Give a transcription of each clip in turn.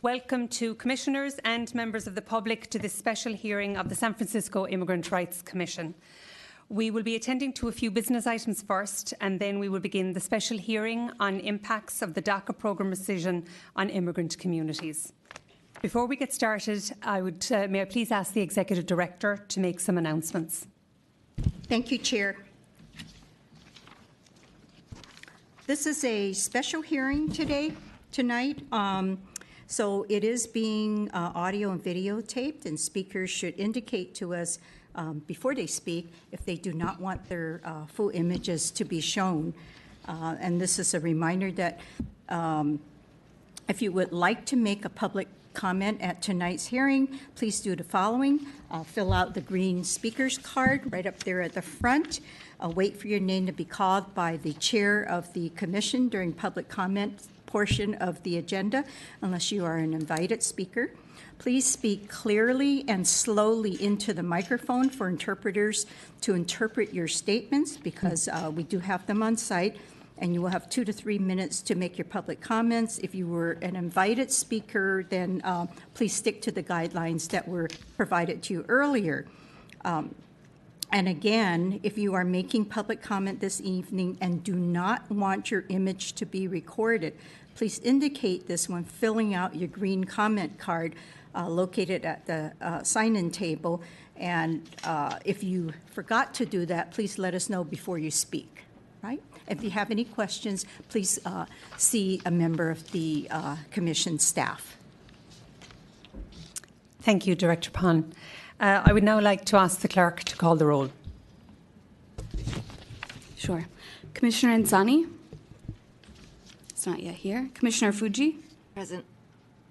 Welcome to Commissioners and members of the public to this special hearing of the San Francisco Immigrant Rights Commission. We will be attending to a few business items first, and then we will begin the special hearing on impacts of the DACA programme rescission on immigrant communities. Before we get started, may I please ask the Executive Director to make some announcements. Thank you, Chair. This is a special hearing tonight. So it is being audio and videotaped, and speakers should indicate to us before they speak if they do not want their full images to be shown. And this is a reminder that if you would like to make a public comment at tonight's hearing, please do the following. Fill out the green speaker's card right up there at the front. Wait for your name to be called by the chair of the commission during public comment portion of the agenda, unless you are an invited speaker. Please speak clearly and slowly into the microphone for interpreters to interpret your statements, because we do have them on site, and you will have 2 to 3 minutes to make your public comments. If you were an invited speaker, then please stick to the guidelines that were provided to you earlier. And again, if you are making public comment this evening and do not want your image to be recorded, please indicate this when filling out your green comment card located at the sign-in table. And if you forgot to do that, please let us know before you speak, right? If you have any questions, please see a member of the Commission staff. Thank you, Director Pon. I would now like to ask the clerk to call the roll. Sure. Commissioner Insani? It's not yet here. Commissioner Fuji? Present.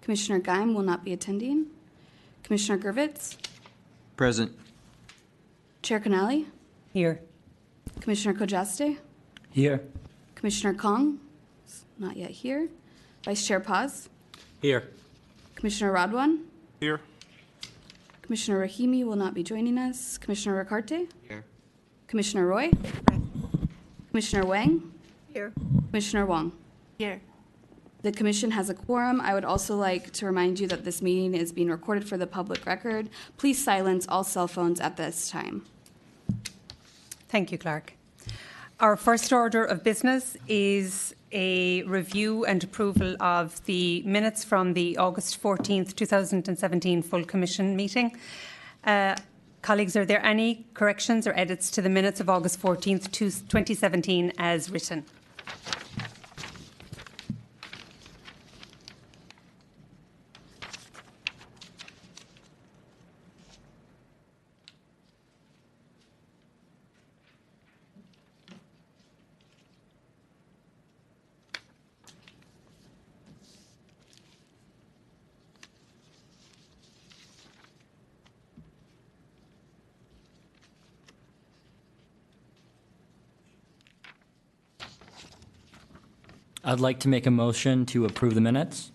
Commissioner Geim will not be attending. Commissioner Gervitz? Present. Chair Canali? Here. Commissioner Kojaste? Here. Commissioner Kong? Not yet here. Vice Chair Paz? Here. Commissioner Radwan? Here. Commissioner Rahimi will not be joining us. Commissioner Ricarte? Here. Commissioner Roy? Commissioner Wang? Here. Commissioner Wong? Here. The Commission has a quorum. I would also like to remind you that this meeting is being recorded for the public record. Please silence all cell phones at this time. Thank you, Clerk. Our first order of business is a review and approval of the minutes from the August 14th, 2017 full Commission meeting. Colleagues, are there any corrections or edits to the minutes of August 14th, 2017 as written? I'd like to make a motion to approve the minutes.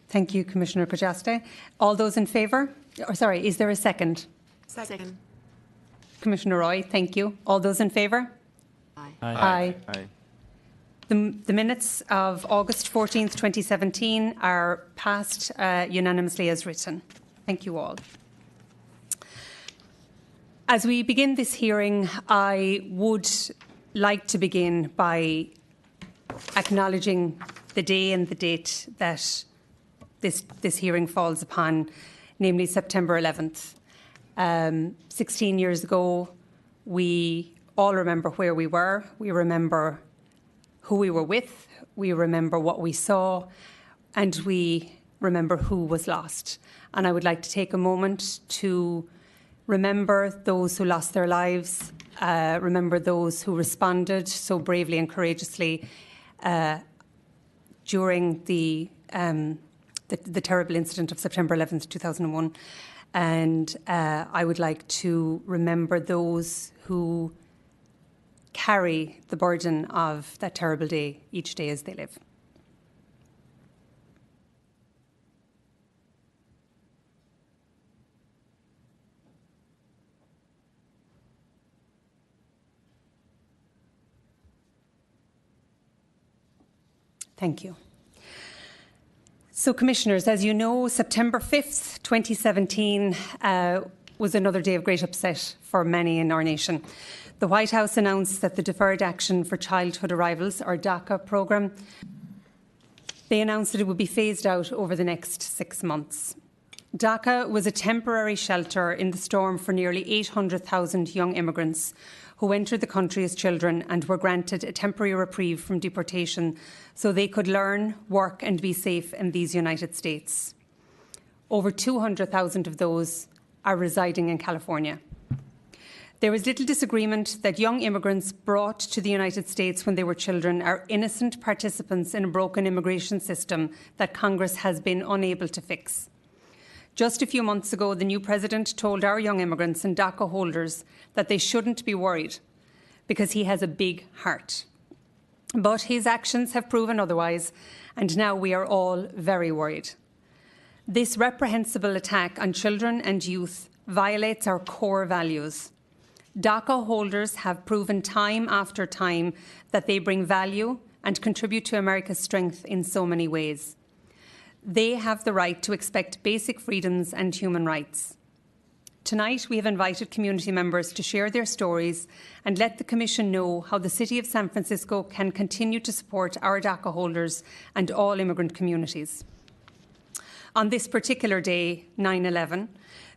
Thank you, Commissioner Kojaste. All those in favour? Is there a second? Second. Commissioner Roy, thank you. All those in favour? Aye. Aye. Aye. The minutes of August 14th, 2017 are passed unanimously as written. Thank you all. As we begin this hearing, I would like to begin by acknowledging the day and the date that this hearing falls upon, namely September 11th. 16 years ago, we all remember where we were. We remember who we were with. We remember what we saw. And we remember who was lost. And I would like to take a moment to remember those who lost their lives, remember those who responded so bravely and courageously during the terrible incident of September 11th, 2001. And I would like to remember those who carry the burden of that terrible day each day as they live. Thank you. So, Commissioners, as you know, September 5th, 2017 was another day of great upset for many in our nation. The White House announced that the Deferred Action for Childhood Arrivals, or DACA programme, they announced that it would be phased out over the next 6 months. DACA was a temporary shelter in the storm for nearly 800,000 young immigrants who entered the country as children and were granted a temporary reprieve from deportation so they could learn, work and be safe in these United States. Over 200,000 of those are residing in California. There is little disagreement that young immigrants brought to the United States when they were children are innocent participants in a broken immigration system that Congress has been unable to fix. Just a few months ago, the new president told our young immigrants and DACA holders that they shouldn't be worried because he has a big heart. But his actions have proven otherwise, and now we are all very worried. This reprehensible attack on children and youth violates our core values. DACA holders have proven time after time that they bring value and contribute to America's strength in so many ways. They have the right to expect basic freedoms and human rights. Tonight, we have invited community members to share their stories and let the Commission know how the City of San Francisco can continue to support our DACA holders and all immigrant communities. On this particular day, 9/11,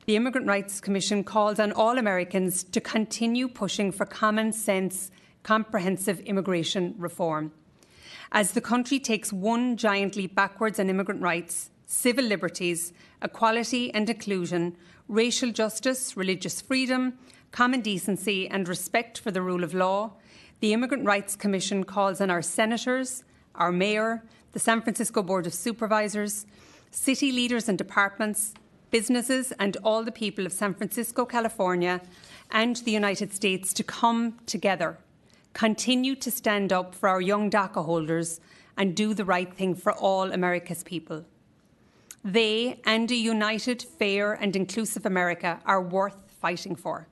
the Immigrant Rights Commission calls on all Americans to continue pushing for common sense, comprehensive immigration reform. As the country takes one giant leap backwards on immigrant rights, civil liberties, equality and inclusion, racial justice, religious freedom, common decency and respect for the rule of law, the Immigrant Rights Commission calls on our senators, our mayor, the San Francisco Board of Supervisors, city leaders and departments, businesses and all the people of San Francisco, California and the United States to come together, continue to stand up for our young DACA holders and do the right thing for all America's people. They and a united, fair and inclusive America are worth fighting for.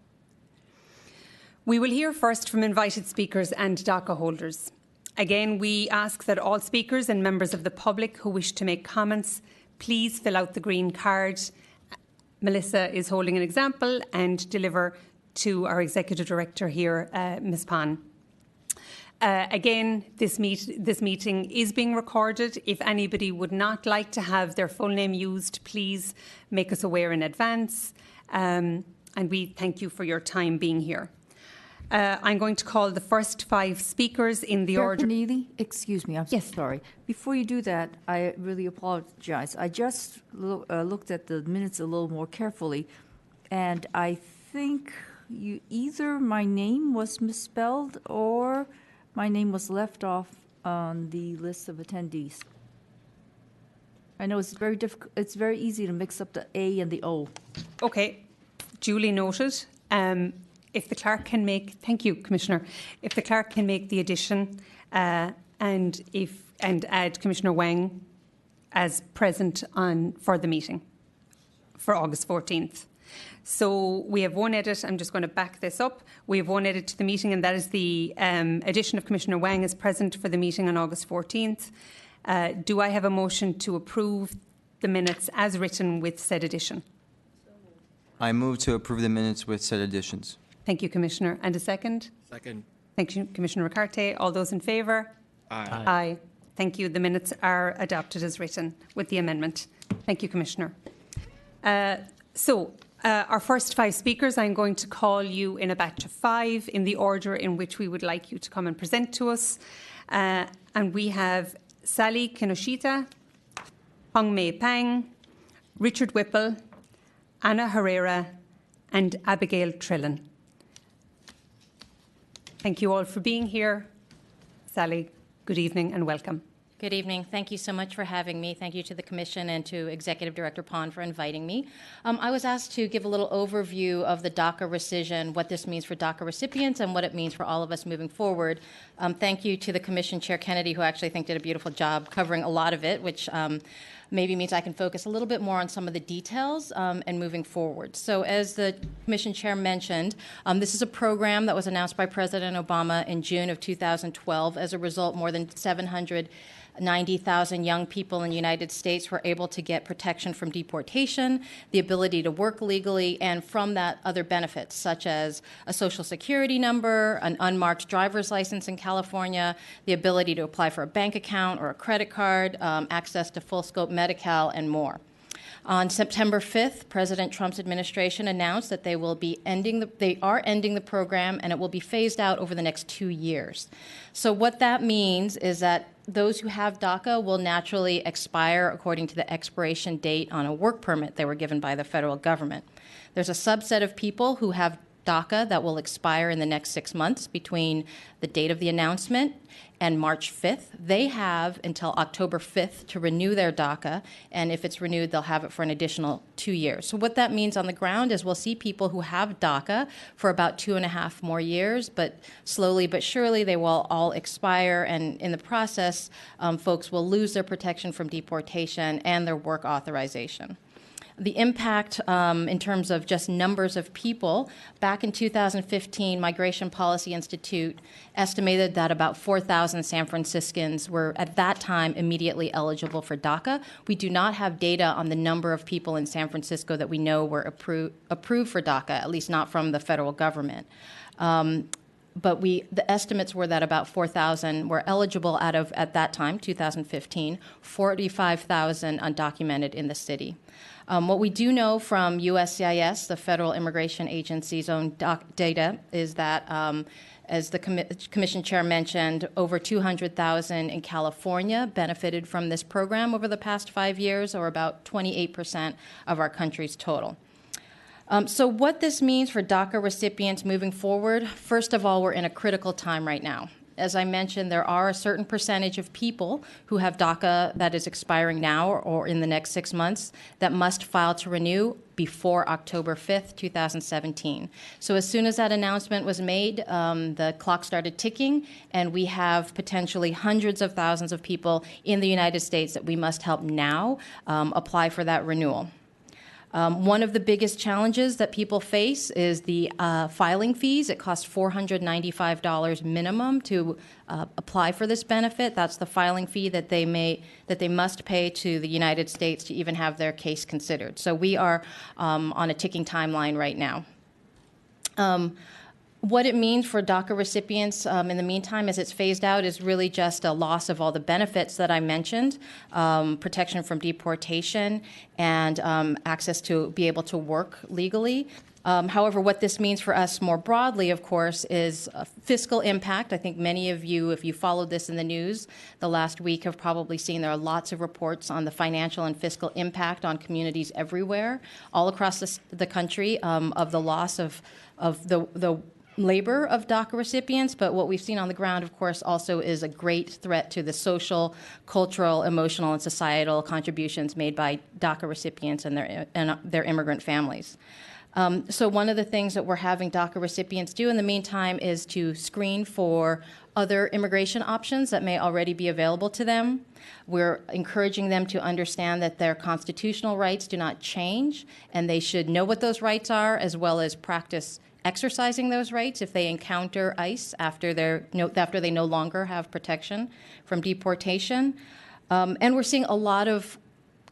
We will hear first from invited speakers and DACA holders. Again, we ask that all speakers and members of the public who wish to make comments, please fill out the green card. Melissa is holding an example and deliver to our Executive Director here, Ms. Pan. Again, this meeting is being recorded. If anybody would not like to have their full name used, please make us aware in advance. And we thank you for your time being here. I'm going to call the first 5 speakers in the Chair order. Keneally, excuse me, I'm Yes. so sorry. Before you do that, I really apologize. I just looked at the minutes a little more carefully, and I think either my name was misspelled or my name was left off on the list of attendees. I know it's very difficult. It's very easy to mix up the A and the O. Okay, duly noted. If the clerk can make, thank you, Commissioner. If the clerk can make the addition and add Commissioner Wang as present for the meeting for August 14th. So we have one edit. I'm just going to back this up. We have one edit to the meeting, and that is the addition of Commissioner Wang as present for the meeting on August 14th. Do I have a motion to approve the minutes as written with said addition? I move to approve the minutes with said additions. Thank you, Commissioner. And a second? Second. Thank you, Commissioner Ricarte. All those in favour? Aye. Aye. Thank you. The minutes are adopted as written with the amendment. Thank you, Commissioner. Our first 5 speakers, I'm going to call you in a batch of 5 in the order in which we would like you to come and present to us. And we have Sally Kinoshita, Hong Mei Pang, Richard Whipple, Anna Herrera, and Abigail Trillin. Thank you all for being here. Sally, good evening and welcome. Good evening. Thank you so much for having me. Thank you to the Commission and to Executive Director Pond for inviting me. I was asked to give a little overview of the DACA rescission, what this means for DACA recipients and what it means for all of us moving forward. Thank you to the Commission Chair Kennedy, who actually I think did a beautiful job covering a lot of it, which maybe means I can focus a little bit more on some of the details and moving forward. So as the Commission Chair mentioned, this is a program that was announced by President Obama in June of 2012. As a result, more than 700 90,000 young people in the United States were able to get protection from deportation, the ability to work legally, and from that other benefits such as a social security number, an unmarked driver's license in California, the ability to apply for a bank account or a credit card, access to full scope Medi-Cal, and more. On September 5th, President Trump's administration announced that they are ending the program, and it will be phased out over the next 2 years. So what that means is that those who have DACA will naturally expire according to the expiration date on a work permit they were given by the federal government. There's a subset of people who have DACA that will expire in the next 6 months between the date of the announcement and March 5th. They have until October 5th to renew their DACA, and if it's renewed, they'll have it for an additional 2 years. So what that means on the ground is we'll see people who have DACA for about 2.5 more years, but slowly but surely they will all expire, and in the process, folks will lose their protection from deportation and their work authorization. The impact in terms of just numbers of people, back in 2015, Migration Policy Institute estimated that about 4,000 San Franciscans were at that time immediately eligible for DACA. We do not have data on the number of people in San Francisco that we know were approved for DACA, at least not from the federal government. But the estimates were that about 4,000 were eligible out of, at that time, 2015, 45,000 undocumented in the city. What we do know from USCIS, the Federal Immigration Agency's own data, is that, as the Commission Chair mentioned, over 200,000 in California benefited from this program over the past 5 years, or about 28% of our country's total. So what this means for DACA recipients moving forward, first of all, we're in a critical time right now. As I mentioned, there are a certain percentage of people who have DACA that is expiring now or in the next 6 months that must file to renew before October 5th, 2017. So as soon as that announcement was made, the clock started ticking, and we have potentially hundreds of thousands of people in the United States that we must help now apply for that renewal. One of the biggest challenges that people face is the filing fees. It costs $495 minimum to apply for this benefit. That's the filing fee that they must pay to the United States to even have their case considered. So we are on a ticking timeline right now. What it means for DACA recipients in the meantime as it's phased out is really just a loss of all the benefits that I mentioned, protection from deportation, and access to be able to work legally. However, what this means for us more broadly, of course, is fiscal impact. I think many of you, if you followed this in the news the last week, have probably seen there are lots of reports on the financial and fiscal impact on communities everywhere, all across the country, of the loss of the labor of DACA recipients, but what we've seen on the ground, of course, also is a great threat to the social, cultural, emotional, and societal contributions made by DACA recipients and their immigrant families. So one of the things that we're having DACA recipients do in the meantime is to screen for other immigration options that may already be available to them. We're encouraging them to understand that their constitutional rights do not change, and they should know what those rights are, as well as practice exercising those rights if they encounter ICE after they no longer have protection from deportation. And we're seeing a lot of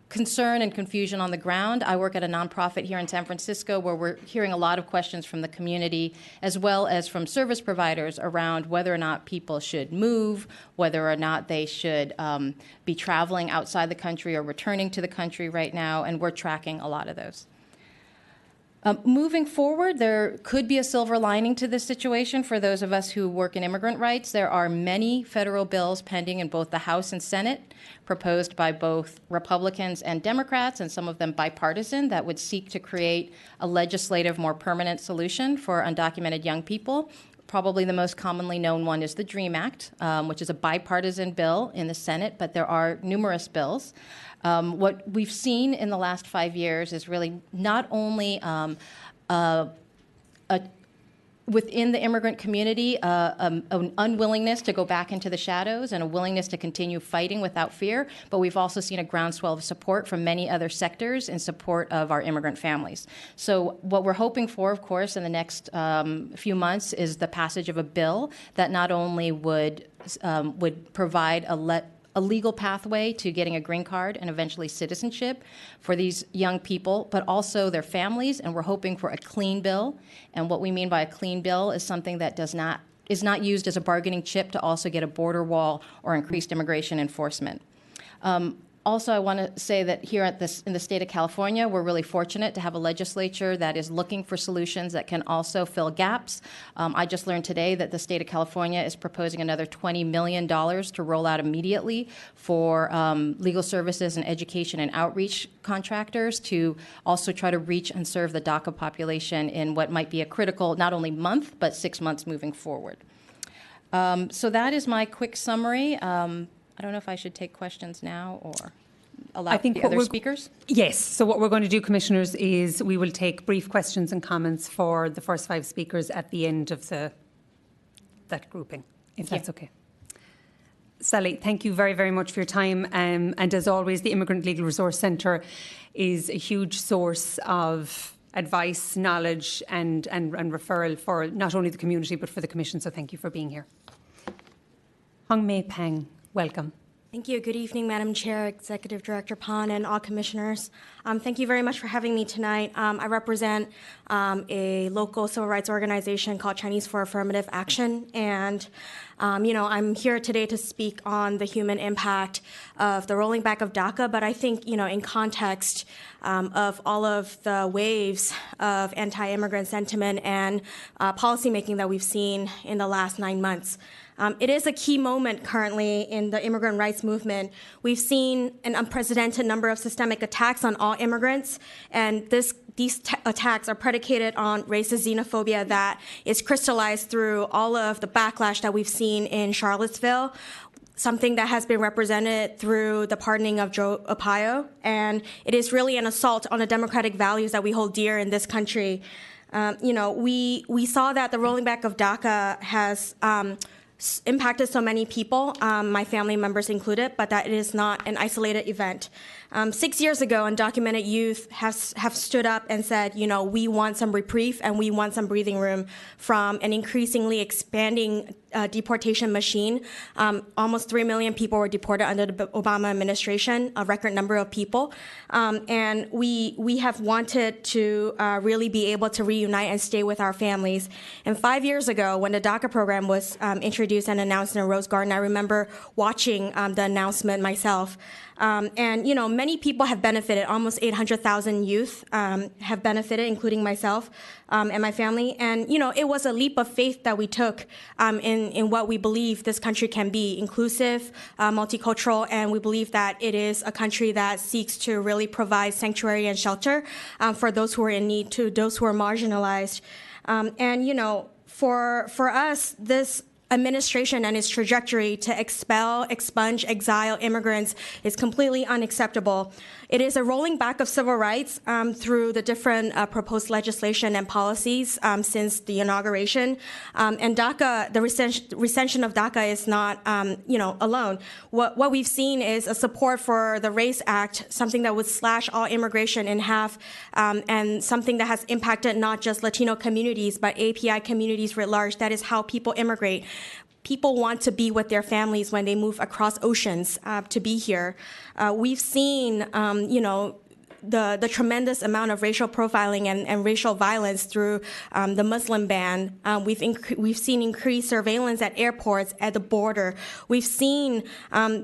concern and confusion on the ground. I work at a nonprofit here in San Francisco where we're hearing a lot of questions from the community as well as from service providers around whether or not people should move, whether or not they should be traveling outside the country or returning to the country right now, and we're tracking a lot of those. Moving forward, there could be a silver lining to this situation for those of us who work in immigrant rights. There are many federal bills pending in both the House and Senate, proposed by both Republicans and Democrats, and some of them bipartisan, that would seek to create a legislative, more permanent solution for undocumented young people. Probably the most commonly known one is the DREAM Act, which is a bipartisan bill in the Senate, but there are numerous bills. What we've seen in the last 5 years is really not only within the immigrant community, an unwillingness to go back into the shadows and a willingness to continue fighting without fear, but we've also seen a groundswell of support from many other sectors in support of our immigrant families. So what we're hoping for, of course, in the next few months is the passage of a bill that not only would provide a legal pathway to getting a green card and eventually citizenship for these young people, but also their families, and we're hoping for a clean bill. And what we mean by a clean bill is something that is not used as a bargaining chip to also get a border wall or increased immigration enforcement. Also, I want to say that here in the state of California, we're really fortunate to have a legislature that is looking for solutions that can also fill gaps. I just learned today that the state of California is proposing another $20 million to roll out immediately for legal services and education and outreach contractors to also try to reach and serve the DACA population in what might be a critical not only month, but 6 months moving forward. So that is my quick summary. I don't know if I should take questions now or allow the other speakers. Yes. So what we're going to do, Commissioners, is we will take brief questions and comments for the first 5 speakers at the end of that grouping, if that's okay. Sally, thank you very, very much for your time. And as always, the Immigrant Legal Resource Centre is a huge source of advice, knowledge and referral for not only the community but for the Commission. So thank you for being here. Hong Mei Pang. Welcome. Thank you. Good evening, Madam Chair, Executive Director Pan, and all commissioners. Thank you very much for having me tonight. I represent a local civil rights organization called Chinese for Affirmative Action, and I'm here today to speak on the human impact of the rolling back of DACA, but I think, in context of all of the waves of anti-immigrant sentiment and policymaking that we've seen in the last 9 months. It is a key moment currently in the immigrant rights movement. We've seen an unprecedented number of systemic attacks on all immigrants, and these attacks are predicated on racist xenophobia that is crystallized through all of the backlash that we've seen in Charlottesville, something that has been represented through the pardoning of Joe Arpaio, and it is really an assault on the democratic values that we hold dear in this country. We saw that the rolling back of DACA has impacted so many people, my family members included, but that it is not an isolated event. 6 years ago, undocumented youth have stood up and said, we want some reprieve and we want some breathing room from an increasingly expanding deportation machine. Almost 3 million people were deported under the Obama administration, a record number of people. And we have wanted to really be able to reunite and stay with our families. And 5 years ago, when the DACA program was introduced and announced in Rose Garden, I remember watching the announcement myself. Many people have benefited. Almost 800,000 youth have benefited, including myself and my family. And, it was a leap of faith that we took in what we believe this country can be: inclusive, multicultural, and we believe that it is a country that seeks to really provide sanctuary and shelter for those who are in need, to those who are marginalized. For us, this administration and its trajectory to expel, expunge, exile immigrants is completely unacceptable. It is a rolling back of civil rights through the different proposed legislation and policies since the inauguration. And DACA, the recension of DACA is not, alone. What we've seen is a support for the Race Act, something that would slash all immigration in half, and something that has impacted not just Latino communities, but API communities writ large. That is how people immigrate. People want to be with their families when they move across oceans to be here. We've seen, the tremendous amount of racial profiling and racial violence through the Muslim ban. We've seen increased surveillance at airports, at the border. We've seen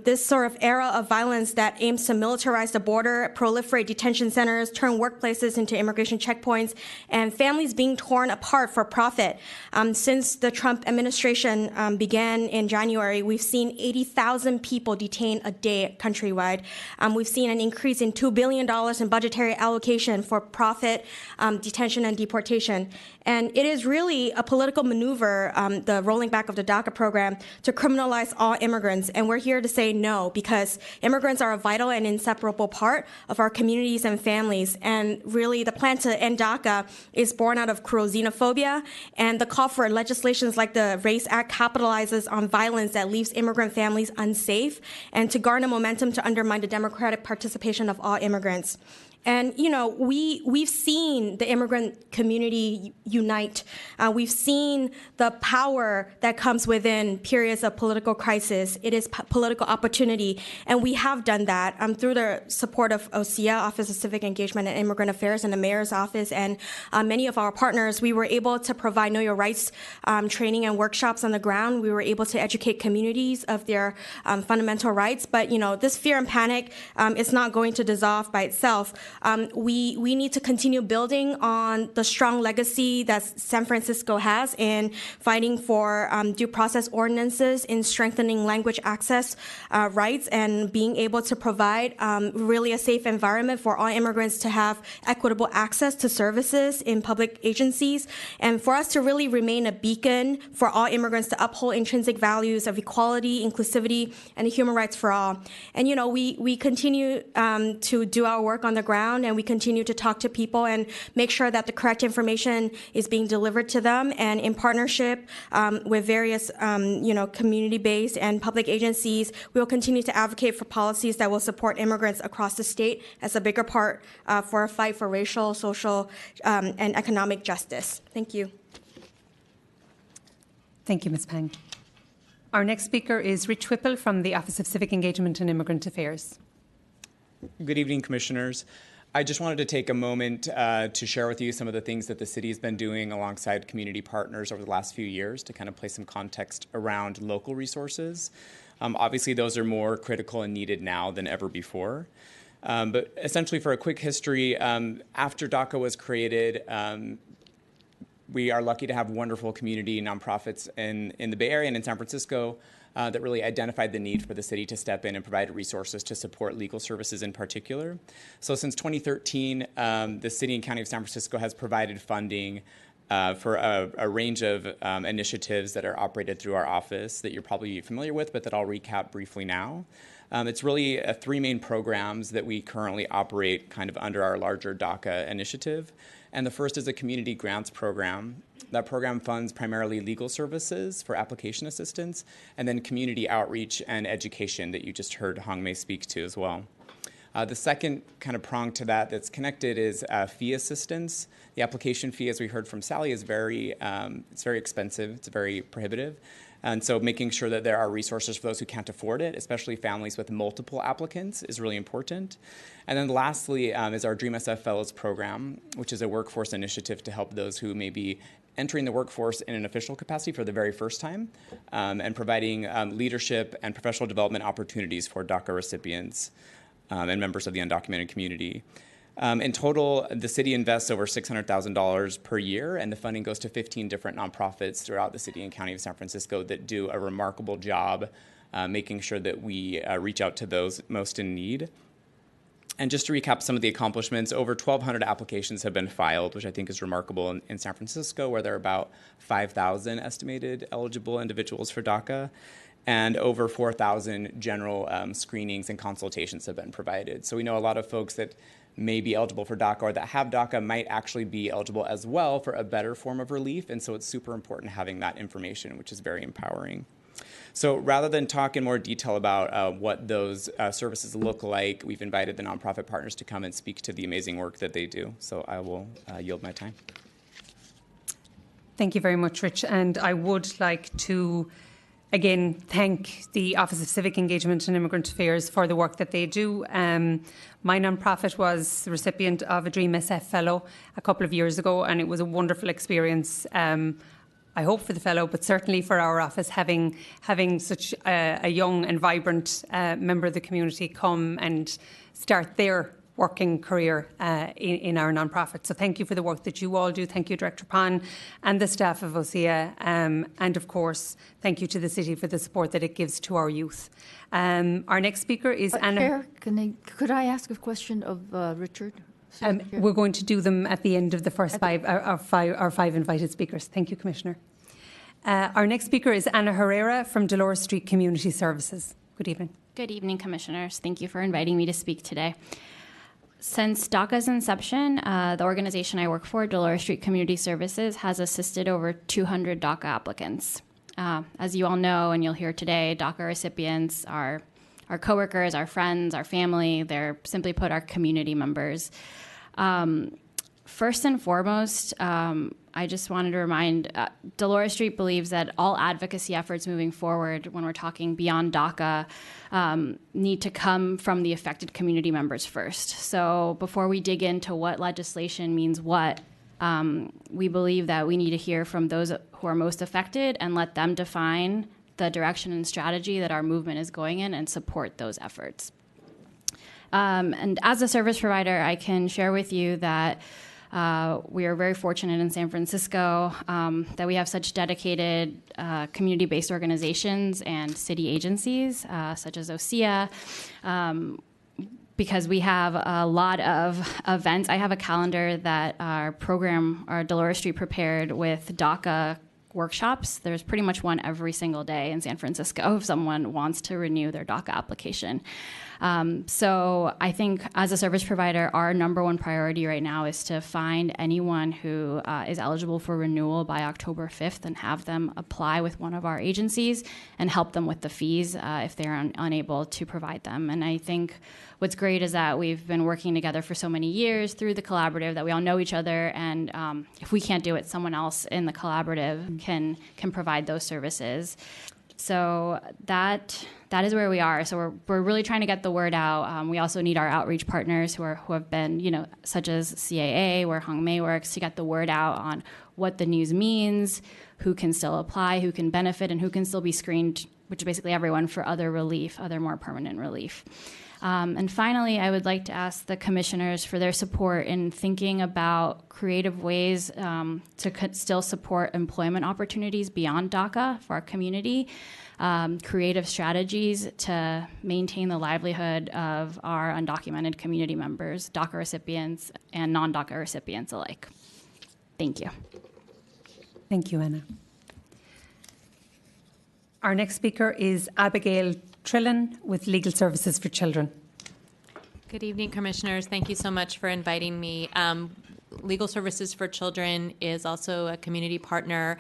this sort of era of violence that aims to militarize the border, proliferate detention centers, turn workplaces into immigration checkpoints, and families being torn apart for profit. Since the Trump administration began in January, we've seen 80,000 people detained a day countrywide. We've seen an increase in $2 billion in budgetary allocation for profit, detention, and deportation. And it is really a political maneuver, the rolling back of the DACA program, to criminalize all immigrants. And we're here to say no, because immigrants are a vital and inseparable part of our communities and families. And really, the plan to end DACA is born out of cruel xenophobia, and the call for legislations like the Race Act capitalizes on violence that leaves immigrant families unsafe, and to garner momentum to undermine the democratic participation of all immigrants. And, we've seen the immigrant community unite. We've seen the power that comes within periods of political crisis. It is political opportunity. And we have done that through the support of OCIA, Office of Civic Engagement and Immigrant Affairs, and the Mayor's Office, and many of our partners. We were able to provide Know Your Rights training and workshops on the ground. We were able to educate communities of their fundamental rights. But, this fear and panic is not going to dissolve by itself. We need to continue building on the strong legacy that San Francisco has in fighting for due process ordinances, in strengthening language access rights, and being able to provide really a safe environment for all immigrants to have equitable access to services in public agencies, and for us to really remain a beacon for all immigrants to uphold intrinsic values of equality, inclusivity, and human rights for all. And, we continue to do our work on the ground, and we continue to talk to people and make sure that the correct information is being delivered to them. And in partnership with various, community-based and public agencies, we will continue to advocate for policies that will support immigrants across the state as a bigger part for a fight for racial, social, and economic justice. Thank you. Thank you, Ms. Pang. Our next speaker is Rich Whipple from the Office of Civic Engagement and Immigrant Affairs. Good evening, Commissioners. I just wanted to take a moment to share with you some of the things that the city has been doing alongside community partners over the last few years to kind of place some context around local resources. Obviously, those are more critical and needed now than ever before. But essentially, for a quick history, after DACA was created, we are lucky to have wonderful community nonprofits in the Bay Area and in San Francisco that really identified the need for the city to step in and provide resources to support legal services in particular. So since 2013, the city and county of San Francisco has provided funding for a range of initiatives that are operated through our office that you're probably familiar with, but that I'll recap briefly now. It's really three main programs that we currently operate kind of under our larger DACA initiative. And the first is a community grants program. That program funds primarily legal services for application assistance, and then community outreach and education that you just heard Hong Mei speak to as well. The second kind of prong to that that's connected is fee assistance. The application fee, as we heard from Sally, is it's very expensive. It's very prohibitive. And so making sure that there are resources for those who can't afford it, especially families with multiple applicants, is really important. And then lastly is our Dream SF Fellows program, which is a workforce initiative to help those who may be entering the workforce in an official capacity for the very first time, and providing leadership and professional development opportunities for DACA recipients and members of the undocumented community. In total, the city invests over $600,000 per year, and the funding goes to 15 different nonprofits throughout the city and county of San Francisco that do a remarkable job making sure that we reach out to those most in need. And just to recap some of the accomplishments, over 1,200 applications have been filed, which I think is remarkable in San Francisco, where there are about 5,000 estimated eligible individuals for DACA. And over 4,000 general screenings and consultations have been provided. So we know a lot of folks that may be eligible for DACA or that have DACA might actually be eligible as well for a better form of relief. And so it's super important having that information, which is very empowering. So rather than talk in more detail about what those services look like, we've invited the nonprofit partners to come and speak to the amazing work that they do. So I will yield my time. Thank you very much, Rich. And I would like to again thank the Office of Civic Engagement and Immigrant Affairs for the work that they do. My nonprofit was the recipient of a Dream SF Fellow a couple of years ago, and it was a wonderful experience. I hope for the fellow, but certainly for our office, having such a young and vibrant member of the community come and start their working career in our nonprofit. So thank you for the work that you all do. Thank you, Director Pan and the staff of OCIA. And of course, thank you to the city for the support that it gives to our youth. Our next speaker is Anna. Chair, could I ask a question of Richard? We're going to do them at the end of the first our five invited speakers. Thank you, Commissioner. Our next speaker is Anna Herrera from Dolores Street Community Services. Good evening. Good evening, Commissioners. Thank you for inviting me to speak today. Since DACA's inception, the organization I work for, Dolores Street Community Services, has assisted over 200 DACA applicants. As you all know, and you'll hear today, DACA recipients are coworkers, our friends, our family. They're simply put, our community members. First and foremost, I just wanted to remind, Dolores Street believes that all advocacy efforts moving forward, when we're talking beyond DACA, need to come from the affected community members first. So before we dig into what legislation means what, we believe that we need to hear from those who are most affected and let them define the direction and strategy that our movement is going in and support those efforts. And as a service provider, I can share with you that we are very fortunate in San Francisco that we have such dedicated community-based organizations and city agencies, such as OSEA, because we have a lot of events. I have a calendar that our Dolores Street prepared with DACA workshops. There's pretty much one every single day in San Francisco if someone wants to renew their DACA application. So I think as a service provider, our number one priority right now is to find anyone who is eligible for renewal by October 5th and have them apply with one of our agencies and help them with the fees if they're unable to provide them. And I think what's great is that we've been working together for so many years through the collaborative that we all know each other, and if we can't do it, someone else in the collaborative can provide those services. So that is where we are. So we're really trying to get the word out. We also need our outreach partners who have been, such as CAA, where Hong Mei works, to get the word out on what the news means, who can still apply, who can benefit, and who can still be screened, which is basically everyone, for other relief, other more permanent relief. And finally, I would like to ask the commissioners for their support in thinking about creative ways to still support employment opportunities beyond DACA for our community, creative strategies to maintain the livelihood of our undocumented community members, DACA recipients and non-DACA recipients alike. Thank you. Thank you, Anna. Our next speaker is Abigail Trillin with Legal Services for Children. Good evening, Commissioners. Thank you so much for inviting me. Legal Services for Children is also a community partner,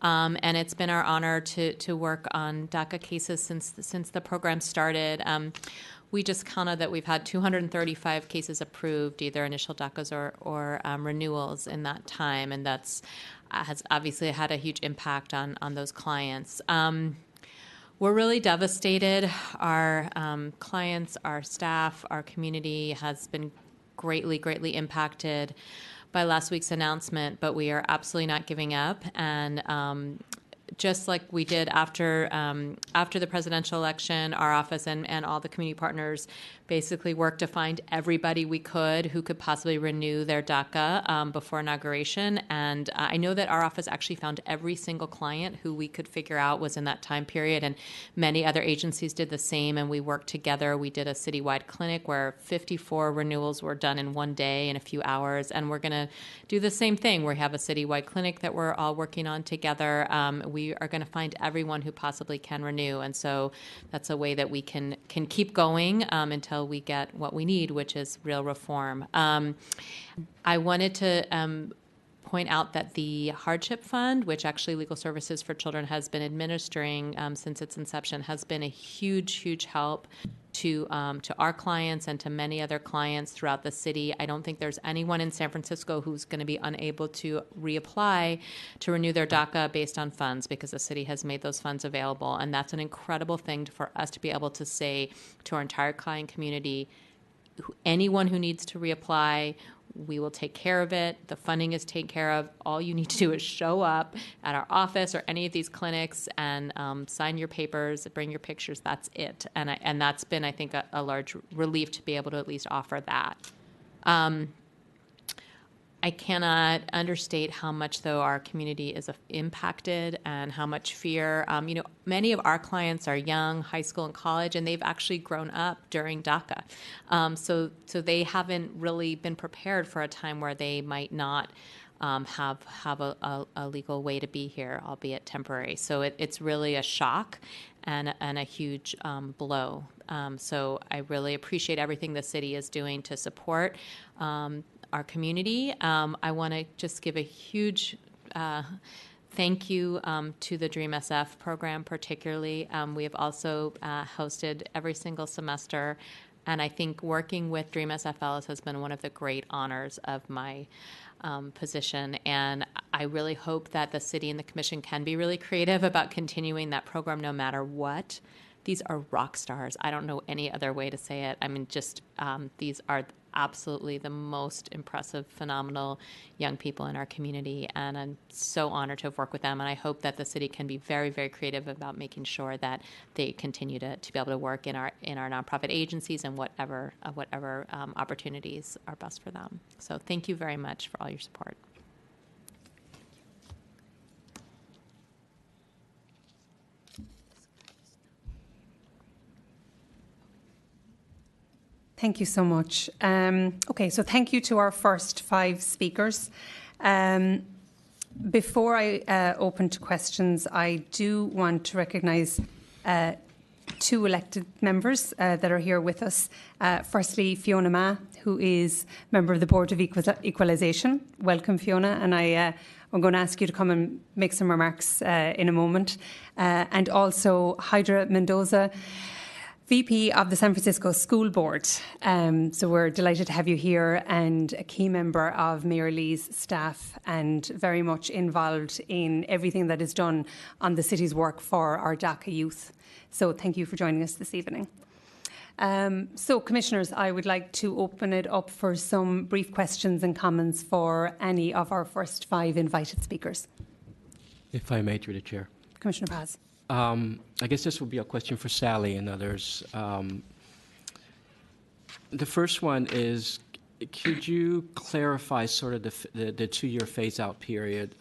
and it's been our honor to work on DACA cases since the program started. We just counted that we've had 235 cases approved, either initial DACAs or renewals in that time, and that's has obviously had a huge impact on those clients. We're really devastated. Our clients, our staff, our community has been greatly impacted by last week's announcement, but we are absolutely not giving up. And just like we did after the presidential election, our office and all the community partners basically worked to find everybody we could who could possibly renew their DACA before inauguration. And I know that our office actually found every single client who we could figure out was in that time period, and many other agencies did the same, and we worked together. We did a citywide clinic where 54 renewals were done in one day in a few hours, and we're going to do the same thing. We have a citywide clinic that we're all working on together. We are going to find everyone who possibly can renew, and so that's a way that we can keep going until we get what we need, which is real reform. I wanted to point out that the Hardship Fund, which actually Legal Services for Children has been administering since its inception, has been a huge help to our clients and to many other clients throughout the city. I don't think there's anyone in San Francisco who's going to be unable to reapply to renew their DACA based on funds, because the city has made those funds available. And that's an incredible thing for us to be able to say to our entire client community, anyone who needs to reapply, we will take care of it. The funding is taken care of. All you need to do is show up at our office or any of these clinics and sign your papers, bring your pictures. That's it. And that's been, I think, a large relief to be able to at least offer that. I cannot understate how much, though, our community is impacted and how much fear. Many of our clients are young, high school and college, and they've actually grown up during DACA. So they haven't really been prepared for a time where they might not have a legal way to be here, albeit temporary. So it's really a shock and a huge blow. So I really appreciate everything the city is doing to support our community. I want to just give a huge Thank you to the Dream SF program particularly. We have also hosted every single semester, and I think working with Dream SF Fellows has been one of the great honors of my position, and I really hope that the city and the commission can be really creative about continuing that program no matter what. These are rock stars. I don't know any other way to say it. I mean, just these are absolutely the most impressive, phenomenal young people in our community, and I'm so honored to have worked with them, and I hope that the city can be very, very creative about making sure that they continue to be able to work in our nonprofit agencies and whatever opportunities are best for them. So thank you very much for all your support. Thank you so much. Okay, so thank you to our first 5 speakers. Before I open to questions, I do want to recognise 2 elected members that are here with us. Firstly, Fiona Ma, who is member of the Board of Equalisation. Welcome, Fiona, and I'm going to ask you to come and make some remarks in a moment. And also Hydra Mendoza, VP of the San Francisco School Board. So we're delighted to have you here, and a key member of Mayor Lee's staff and very much involved in everything that is done on the city's work for our DACA youth. So thank you for joining us this evening. So Commissioners, I would like to open it up for some brief questions and comments for any of our first 5 invited speakers. If I may, through the chair. Commissioner Paz. I guess this will be a question for Sally and others. The first one is, could you clarify sort of the 2-year phase-out period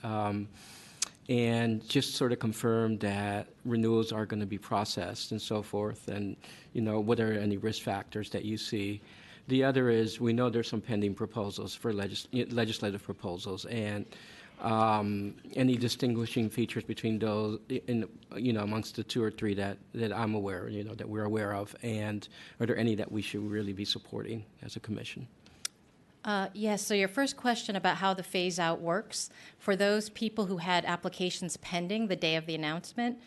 and just sort of confirm that renewals are going to be processed and so forth, and, you know, what are any risk factors that you see? The other is, we know there's some pending proposals for legislative proposals, and any distinguishing features between those, amongst the 2 or 3 that I'm aware, that we're aware of, and are there any that we should really be supporting as a commission? Yes, so your first question about how the phase-out works, for those people who had applications pending the day of the announcement,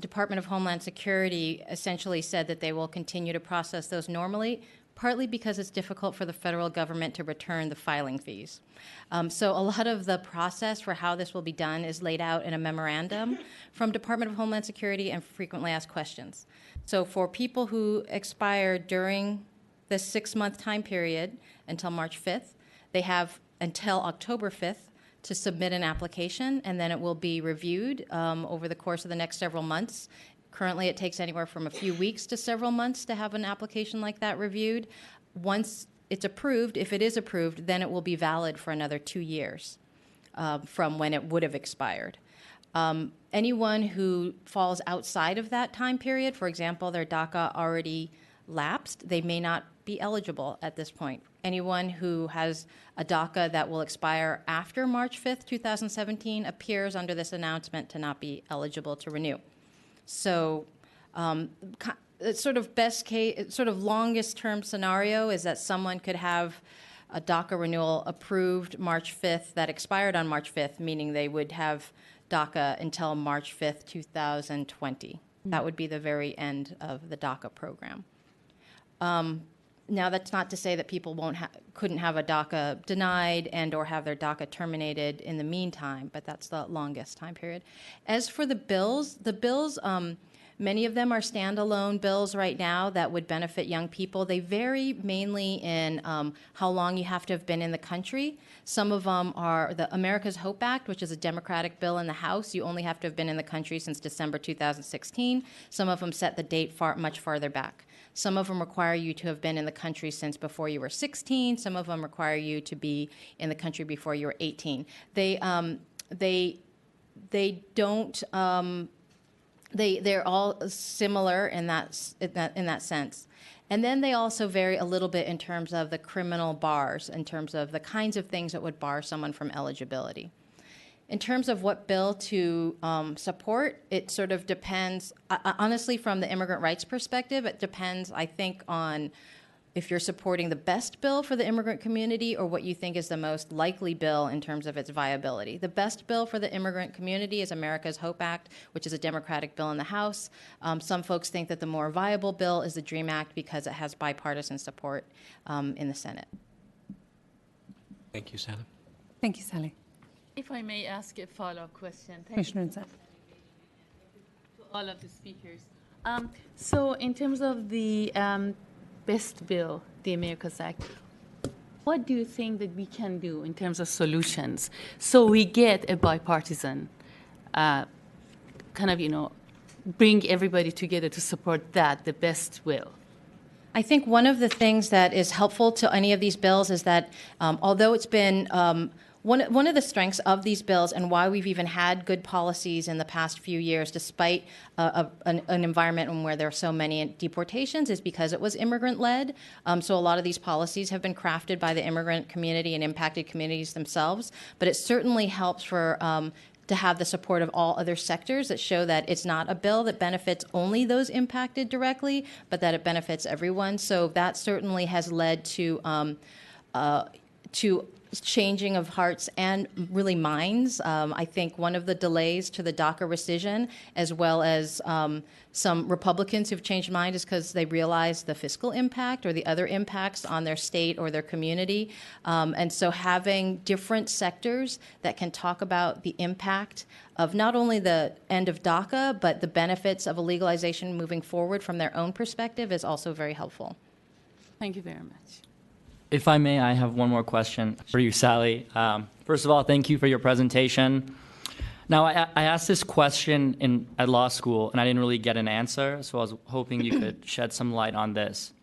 Department of Homeland Security essentially said that they will continue to process those normally, partly because it's difficult for the federal government to return the filing fees. So a lot of the process for how this will be done is laid out in a memorandum from Department of Homeland Security and frequently asked questions. So for people who expire during the 6-month time period until March 5th, they have until October 5th to submit an application, and then it will be reviewed over the course of the next several months. Currently, it takes anywhere from a few weeks to several months to have an application like that reviewed. Once it's approved, if it is approved, then it will be valid for another 2 years from when it would have expired. Anyone who falls outside of that time period, for example, their DACA already lapsed, they may not be eligible at this point. Anyone who has a DACA that will expire after March 5th, 2017 appears under this announcement to not be eligible to renew. So sort of best case, sort of longest term scenario is that someone could have a DACA renewal approved March 5th that expired on March 5th, meaning they would have DACA until March 5th, 2020. That would be the very end of the DACA program. Now, that's not to say that people couldn't have a DACA denied and or have their DACA terminated in the meantime, but that's the longest time period. As for the bills, many of them are standalone bills right now that would benefit young people. They vary mainly in how long you have to have been in the country. Some of them are the America's Hope Act, which is a Democratic bill in the House. You only have to have been in the country since December 2016. Some of them set the date much farther back. Some of them require you to have been in the country since before you were 16. Some of them require you to be in the country before you were 18. They're all similar in that sense. And then they also vary a little bit in terms of the criminal bars, in terms of the kinds of things that would bar someone from eligibility. In terms of what bill to support, it sort of depends. Honestly, from the immigrant rights perspective, it depends, I think, on if you're supporting the best bill for the immigrant community or what you think is the most likely bill in terms of its viability. The best bill for the immigrant community is America's HOPE Act, which is a Democratic bill in the House. Some folks think that the more viable bill is the DREAM Act because it has bipartisan support in the Senate. Thank you, Sally. Thank you, Sally. If I may ask a follow-up question. Thank Commissioner you Insat. to all of the speakers. So in terms of the best bill, the Americas Act, what do you think that we can do in terms of solutions so we get a bipartisan kind of, bring everybody together to support that, the best bill? I think one of the things that is helpful to any of these bills is that although it's been one of the strengths of these bills and why we've even had good policies in the past few years, despite an environment where there are so many deportations, is because it was immigrant-led. So a lot of these policies have been crafted by the immigrant community and impacted communities themselves. But it certainly helps for to have the support of all other sectors that show that it's not a bill that benefits only those impacted directly, but that it benefits everyone. So that certainly has led to changing of hearts and really minds. I think one of the delays to the DACA rescission, as well as some Republicans who've changed mind, is because they realize the fiscal impact or the other impacts on their state or their community. And so having different sectors that can talk about the impact of not only the end of DACA, but the benefits of a legalization moving forward from their own perspective is also very helpful. Thank you very much. If I may, I have one more question for you, Sally. First of all, thank you for your presentation. Now, I asked this question at law school, and I didn't really get an answer, so I was hoping you could shed some light on this.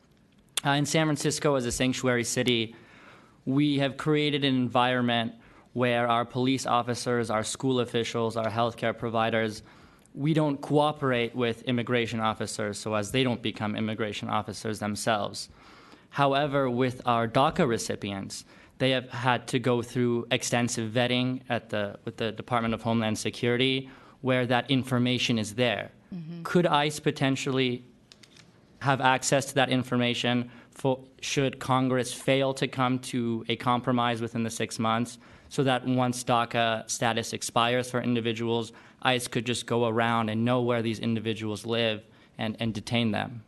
In San Francisco, as a sanctuary city, we have created an environment where our police officers, our school officials, our healthcare providers, we don't cooperate with immigration officers so as they don't become immigration officers themselves. However, with our DACA recipients, they have had to go through extensive vetting with the Department of Homeland Security, where that information is there. Mm-hmm. Could ICE potentially have access to that information should Congress fail to come to a compromise within the 6 months, so that once DACA status expires for individuals, ICE could just go around and know where these individuals live and detain them?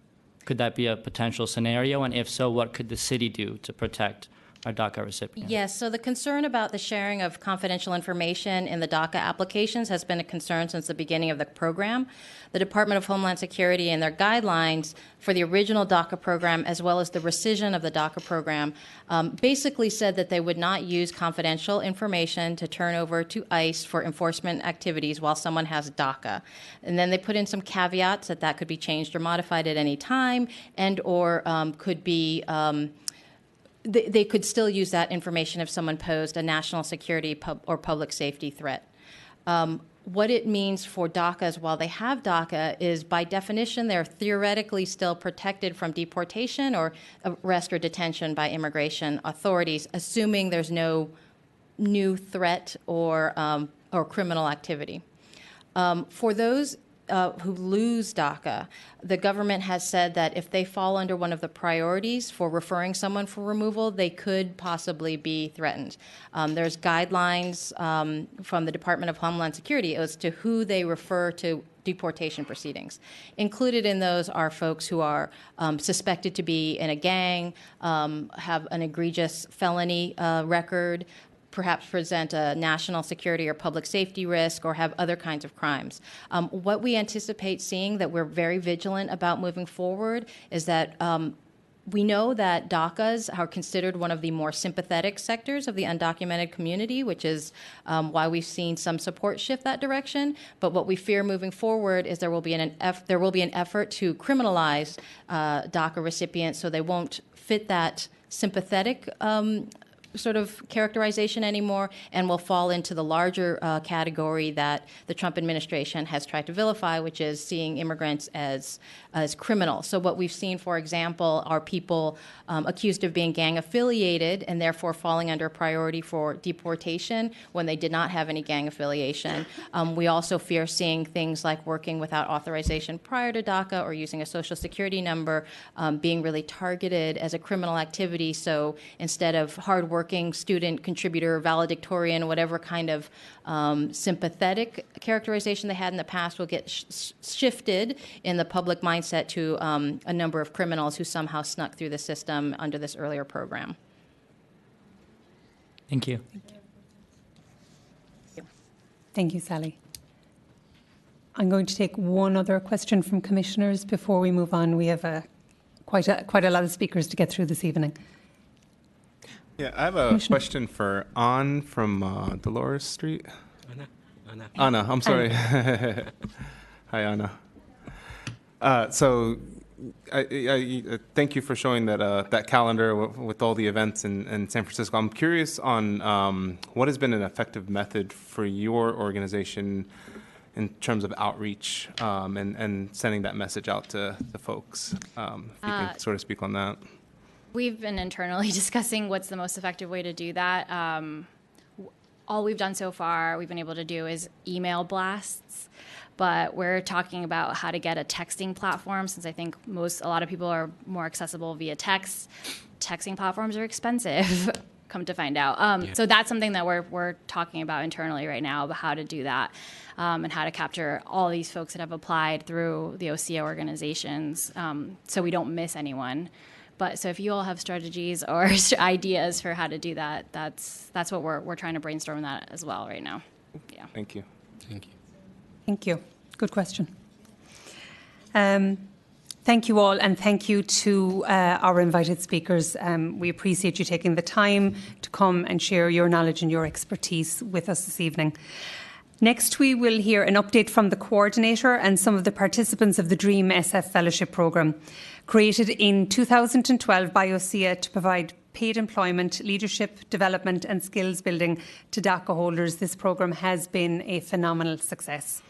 Could that be a potential scenario? And if so, what could the city do to protect our DACA recipients? Yes, so the concern about the sharing of confidential information in the DACA applications has been a concern since the beginning of the program. The Department of Homeland Security and their guidelines for the original DACA program, as well as the rescission of the DACA program, basically said that they would not use confidential information to turn over to ICE for enforcement activities while someone has DACA. And then they put in some caveats that could be changed or modified at any time, and or could be they could still use that information if someone posed a national security or public safety threat. What it means for DACAs while they have DACA is, by definition, they're theoretically still protected from deportation or arrest or detention by immigration authorities, assuming there's no new threat or criminal activity. For those who lose DACA, the government has said that if they fall under one of the priorities for referring someone for removal, they could possibly be threatened. There's guidelines from the Department of Homeland Security as to who they refer to deportation proceedings. Included in those are folks who are suspected to be in a gang, have an egregious felony record, perhaps present a national security or public safety risk, or have other kinds of crimes. What we anticipate seeing that we're very vigilant about moving forward is that we know that DACAs are considered one of the more sympathetic sectors of the undocumented community, which is why we've seen some support shift that direction. But what we fear moving forward is there will be an effort to criminalize DACA recipients so they won't fit that sympathetic sort of characterization anymore, and will fall into the larger category that the Trump administration has tried to vilify, which is seeing immigrants as criminals. So what we've seen, for example, are people accused of being gang affiliated and therefore falling under a priority for deportation when they did not have any gang affiliation. We also fear seeing things like working without authorization prior to DACA or using a social security number being really targeted as a criminal activity. So instead of hardworking student, contributor, valedictorian, whatever kind of sympathetic characterization they had in the past will get shifted in the public mindset to a number of criminals who somehow snuck through the system under this earlier program. Thank you. Thank you, Sally. I'm going to take one other question from commissioners before we move on. We have quite a lot of speakers to get through this evening. Yeah, I have a question for Ann from Dolores Street. Anna, I'm sorry. Hi, Anna. So I thank you for showing that calendar with all the events in San Francisco. I'm curious on what has been an effective method for your organization in terms of outreach and sending that message out to the folks. If you can sort of speak on that. We've been internally discussing what's the most effective way to do that. All we've done so far, we've been able to do is email blasts, but we're talking about how to get a texting platform, since I think a lot of people are more accessible via text. Texting platforms are expensive, come to find out. So that's something that we're talking about internally right now, about how to do that, and how to capture all these folks that have applied through the OCA organizations, so we don't miss anyone. But so if you all have strategies or ideas for how to do that, that's what we're trying to brainstorm that as well right now. Yeah. Thank you. Thank you. Thank you. Good question. Thank you all, and thank you to our invited speakers. We appreciate you taking the time to come and share your knowledge and your expertise with us this evening. Next, we will hear an update from the coordinator and some of the participants of the DREAM SF Fellowship Programme, created in 2012 by OCA to provide paid employment, leadership, development and skills building to DACA holders. This programme has been a phenomenal success.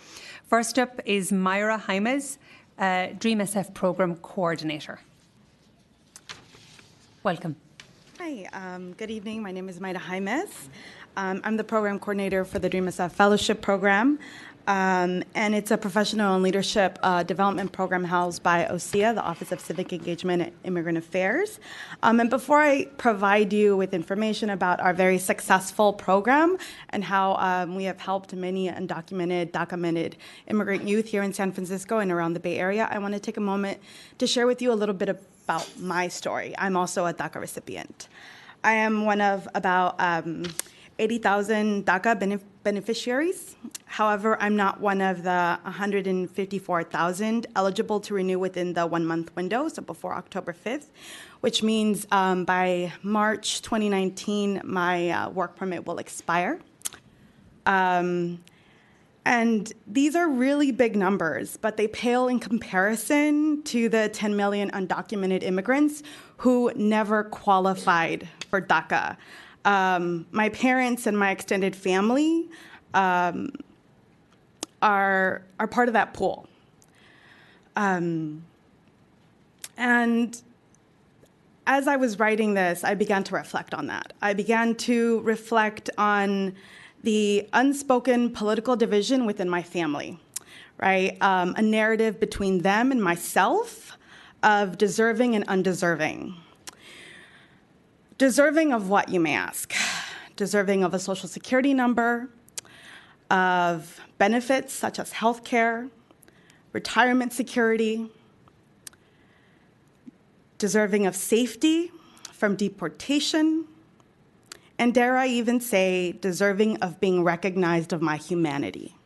First up is Myra Hymas, DREAM SF Programme Coordinator. Welcome. Hi, good evening. My name is Myra Hymas. I'm the program coordinator for the DREAM SF Fellowship Program, and it's a professional and leadership development program housed by OCA, the Office of Civic Engagement and Immigrant Affairs. And before I provide you with information about our very successful program and how we have helped many undocumented, documented immigrant youth here in San Francisco and around the Bay Area, I want to take a moment to share with you a little bit about my story. I'm also a DACA recipient. I am one of about 80,000 DACA beneficiaries. However, I'm not one of the 154,000 eligible to renew within the 1 month window, so before October 5th, which means by March 2019, my work permit will expire. And these are really big numbers, but they pale in comparison to the 10 million undocumented immigrants who never qualified for DACA. My parents and my extended family are part of that pool. And as I was writing this, I began to reflect on that. I began to reflect on the unspoken political division within my family, right? A narrative between them and myself of deserving and undeserving. Deserving of what, you may ask? Deserving of a social security number, of benefits such as health care, retirement security, deserving of safety from deportation, and dare I even say, deserving of being recognized of my humanity.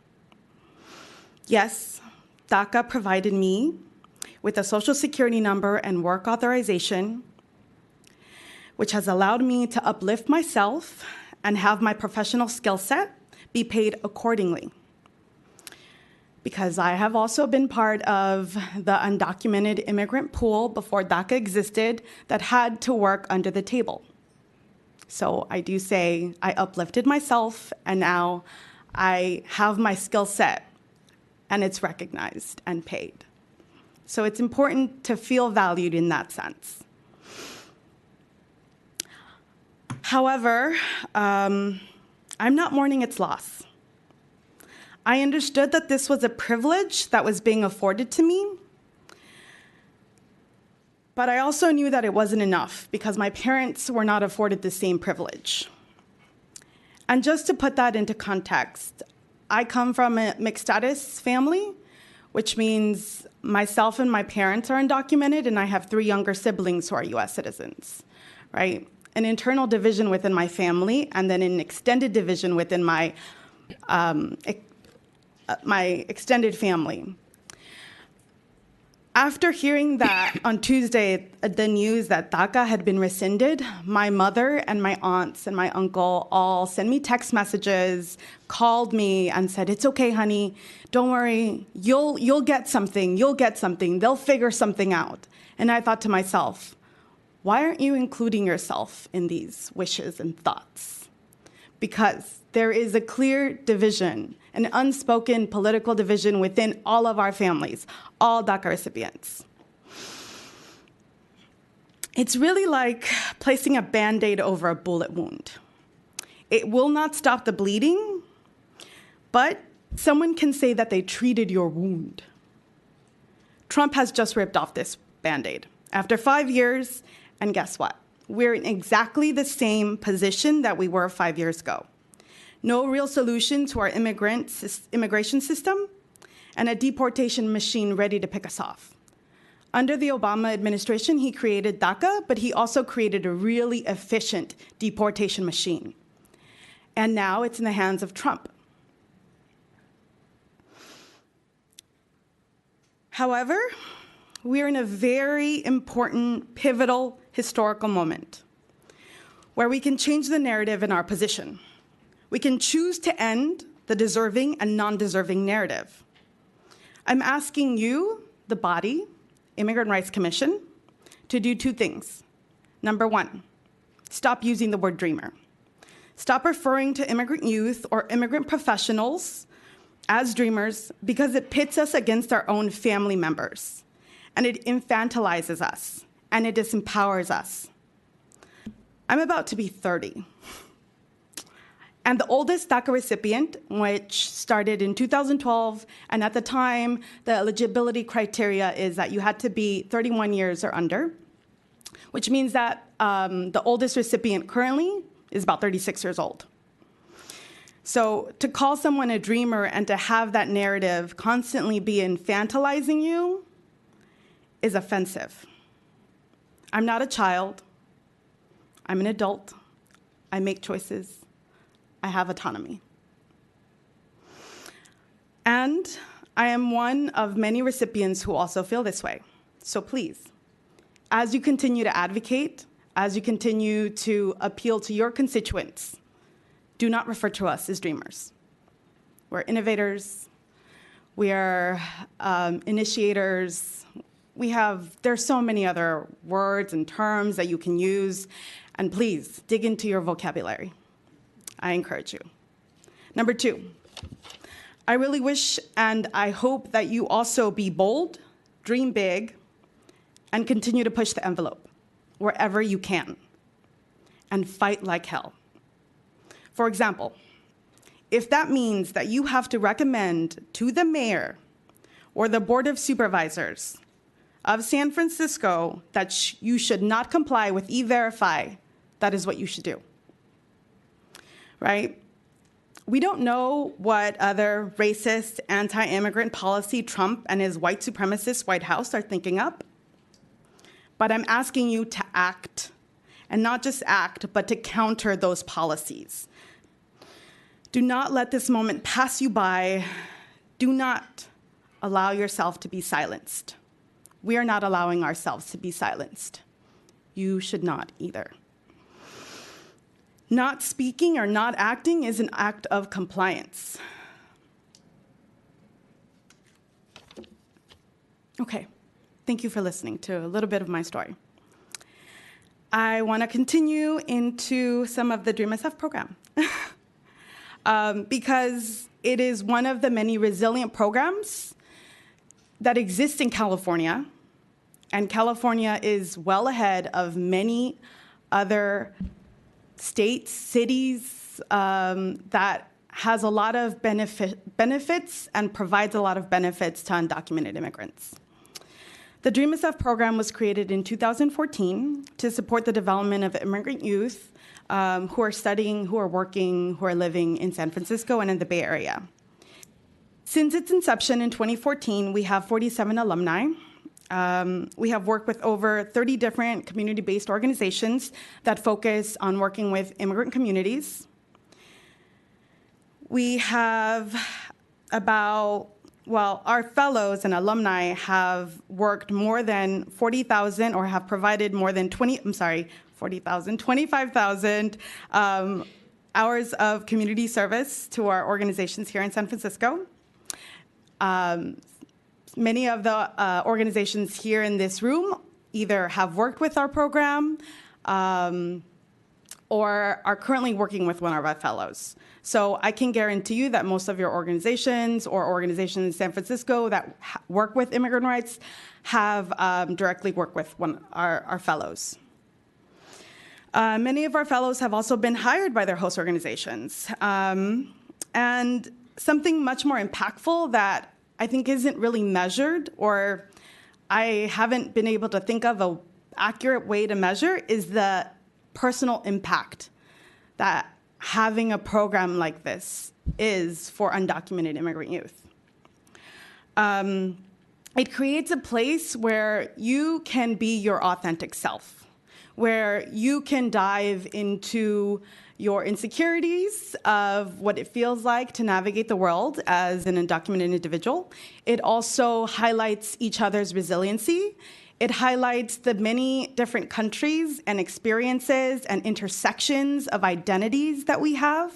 Yes, DACA provided me with a social security number and work authorization, which has allowed me to uplift myself and have my professional skill set be paid accordingly. Because I have also been part of the undocumented immigrant pool before DACA existed that had to work under the table. So I do say I uplifted myself, and now I have my skill set, and it's recognized and paid. So it's important to feel valued in that sense. However, I'm not mourning its loss. I understood that this was a privilege that was being afforded to me, but I also knew that it wasn't enough because my parents were not afforded the same privilege. And just to put that into context, I come from a mixed status family, which means myself and my parents are undocumented, and I have 3 younger siblings who are US citizens, right? An internal division within my family, and then an extended division within my extended family. After hearing that on Tuesday, the news that DACA had been rescinded, my mother and my aunts and my uncle all sent me text messages, called me and said, "It's okay, honey, don't worry, you'll get something, they'll figure something out." And I thought to myself, why aren't you including yourself in these wishes and thoughts? Because there is a clear division, an unspoken political division within all of our families, all DACA recipients. It's really like placing a Band-Aid over a bullet wound. It will not stop the bleeding, but someone can say that they treated your wound. Trump has just ripped off this Band-Aid. After 5 years, and guess what? We're in exactly the same position that we were 5 years ago. No real solution to our immigration system, and a deportation machine ready to pick us off. Under the Obama administration, he created DACA, but he also created a really efficient deportation machine. And now it's in the hands of Trump. However, we're in a very important, pivotal, historical moment where we can change the narrative in our position. We can choose to end the deserving and non-deserving narrative. I'm asking you, the body, Immigrant Rights Commission, to do 2 things. Number 1, stop using the word dreamer. Stop referring to immigrant youth or immigrant professionals as dreamers because it pits us against our own family members, and it infantilizes us, and it disempowers us. I'm about to be 30. And the oldest DACA recipient, which started in 2012, and at the time, the eligibility criteria is that you had to be 31 years or under, which means that the oldest recipient currently is about 36 years old. So to call someone a dreamer and to have that narrative constantly be infantilizing you is offensive. I'm not a child. I'm an adult. I make choices. I have autonomy. And I am one of many recipients who also feel this way. So please, as you continue to advocate, as you continue to appeal to your constituents, do not refer to us as dreamers. We're innovators. We are initiators. There's so many other words and terms that you can use. And please, dig into your vocabulary. I encourage you. Number 2, I really wish and I hope that you also be bold, dream big, and continue to push the envelope wherever you can, and fight like hell. For example, if that means that you have to recommend to the mayor or the board of supervisors of San Francisco that you should not comply with E-Verify, that is what you should do. Right? We don't know what other racist, anti-immigrant policy Trump and his white supremacist White House are thinking up. But I'm asking you to act, and not just act, but to counter those policies. Do not let this moment pass you by. Do not allow yourself to be silenced. We are not allowing ourselves to be silenced. You should not either. Not speaking or not acting is an act of compliance. Okay, thank you for listening to a little bit of my story. I want to continue into some of the Dream SF program because it is one of the many resilient programs that exist in California, and California is well ahead of many other states, cities that has a lot of benefits and provides a lot of benefits to undocumented immigrants. The Dream SF program was created in 2014 to support the development of immigrant youth who are studying, who are working, who are living in San Francisco and in the Bay Area. Since its inception in 2014, we have 47 alumni. We have worked with over 30 different community-based organizations that focus on working with immigrant communities. We have our fellows and alumni have worked more than 40,000 or have provided more than 25,000 hours of community service to our organizations here in San Francisco. Many of the organizations here in this room either have worked with our program or are currently working with one of our fellows. So I can guarantee you that most of your organizations or organizations in San Francisco that work with immigrant rights have directly worked with our fellows. Many of our fellows have also been hired by their host organizations. And something much more impactful that I think isn't really measured, or I haven't been able to think of an accurate way to measure, is the personal impact that having a program like this is for undocumented immigrant youth. It creates a place where you can be your authentic self, where you can dive into your insecurities of what it feels like to navigate the world as an undocumented individual. It also highlights each other's resiliency. It highlights the many different countries and experiences and intersections of identities that we have.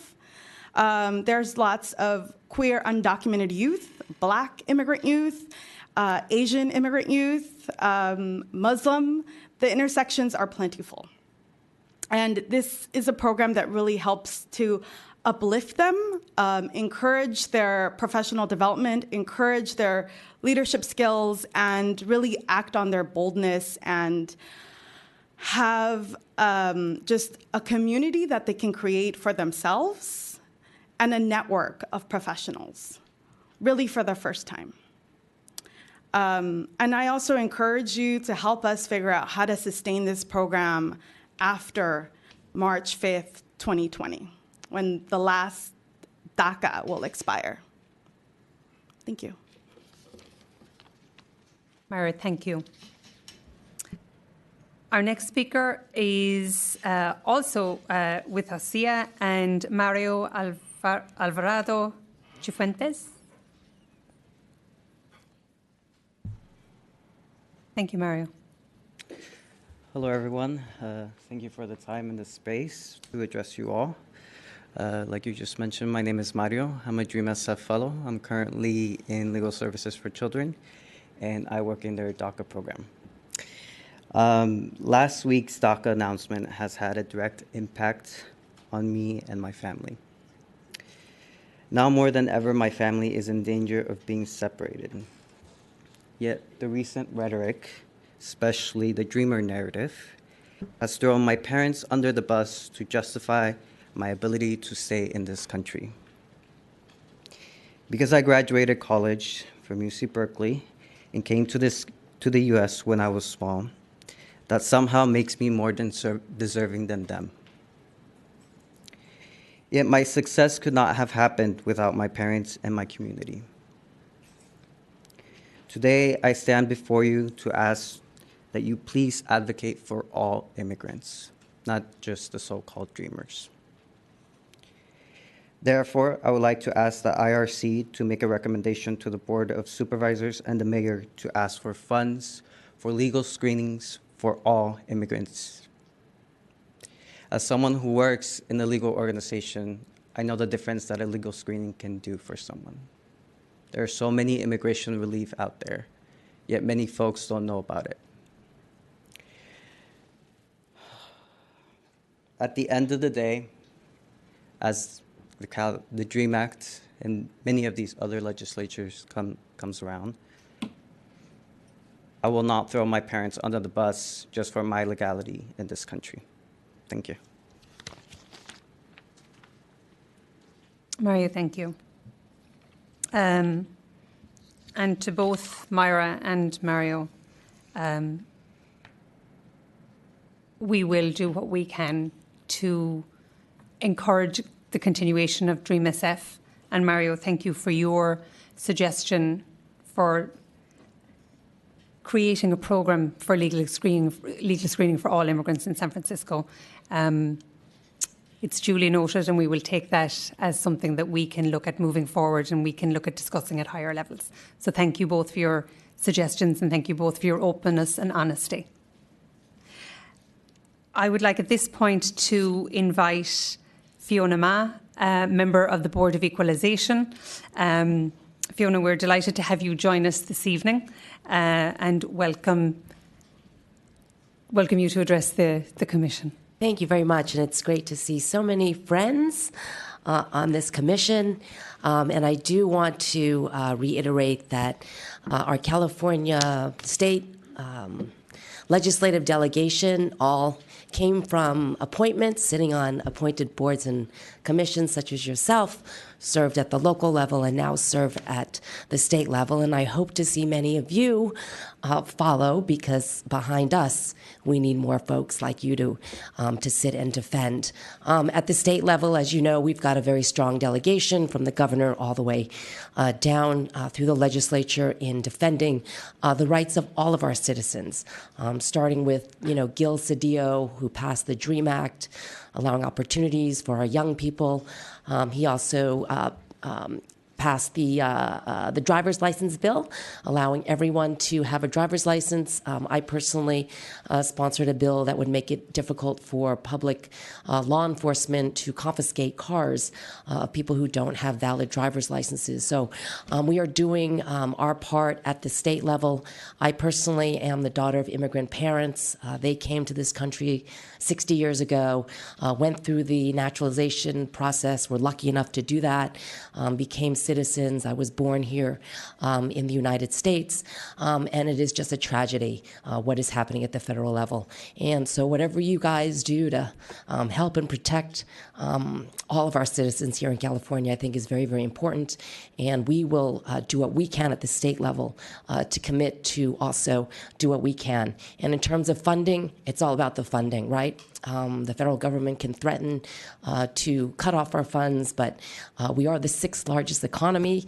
There's lots of queer undocumented youth, Black immigrant youth, Asian immigrant youth, Muslim. The intersections are plentiful. And this is a program that really helps to uplift them, encourage their professional development, encourage their leadership skills, and really act on their boldness and have just a community that they can create for themselves and a network of professionals, really for the first time. And I also encourage you to help us figure out how to sustain this program after March 5th, 2020, when the last DACA will expire. Thank you. Myra, thank you. Our next speaker is also with us here, and Mario Alvarado Cifuentes. Thank you, Mario. Hello, everyone. Thank you for the time and the space to address you all. Like you just mentioned, my name is Mario. I'm a Dream SF fellow. I'm currently in Legal Services for Children, and I work in their DACA program. Last week's DACA announcement has had a direct impact on me and my family. Now more than ever, my family is in danger of being separated. Yet the recent rhetoric, especially the Dreamer narrative, has thrown my parents under the bus to justify my ability to stay in this country. Because I graduated college from UC Berkeley and came to the US when I was small, that somehow makes me more deserving than them. Yet my success could not have happened without my parents and my community. Today, I stand before you to ask that you please advocate for all immigrants, not just the so-called dreamers. Therefore, I would like to ask the IRC to make a recommendation to the Board of Supervisors and the Mayor to ask for funds for legal screenings for all immigrants. As someone who works in a legal organization, I know the difference that a legal screening can do for someone. There are so many immigration relief out there, yet many folks don't know about it. at the end of the day, as the DREAM Act and many of these other legislatures comes around, I will not throw my parents under the bus just for my legality in this country. Thank you. Mario, thank you. And to both Myra and Mario, we will do what we can to encourage the continuation of Dream SF. And Mario, thank you for your suggestion for creating a program for legal screening for all immigrants in San Francisco. It's duly noted, and we will take that as something that we can look at moving forward and we can look at discussing at higher levels. So thank you both for your suggestions, and thank you both for your openness and honesty. I would like at this point to invite Fiona Ma, member of the Board of Equalisation. Fiona, we're delighted to have you join us this evening and welcome you to address the Commission. Thank you very much, and it's great to see so many friends on this commission. And I do want to reiterate that our California state legislative delegation all came from appointments, sitting on appointed boards and commissions such as yourself, served at the local level and now serve at the state level. And I hope to see many of you follow, because behind us, we need more folks like you to sit and defend. At the state level, as you know, we've got a very strong delegation from the governor all the way down through the legislature in defending the rights of all of our citizens, starting with, Gil Cedillo, who passed the DREAM Act, allowing opportunities for our young people. He also passed the driver's license bill, allowing everyone to have a driver's license. I personally sponsored a bill that would make it difficult for public law enforcement to confiscate cars of people who don't have valid driver's licenses. So we are doing our part at the state level. I personally am the daughter of immigrant parents. They came to this country 60 years ago, went through the naturalization process, were lucky enough to do that, became citizens. I was born here in the United States, and it is just a tragedy what is happening at the federal level. And so whatever you guys do to help and protect all of our citizens here in California, I think is very, very important. And we will do what we can at the state level to commit to also do what we can. And in terms of funding, it's all about the funding, right? The federal government can threaten to cut off our funds, but we are the 6th largest economy.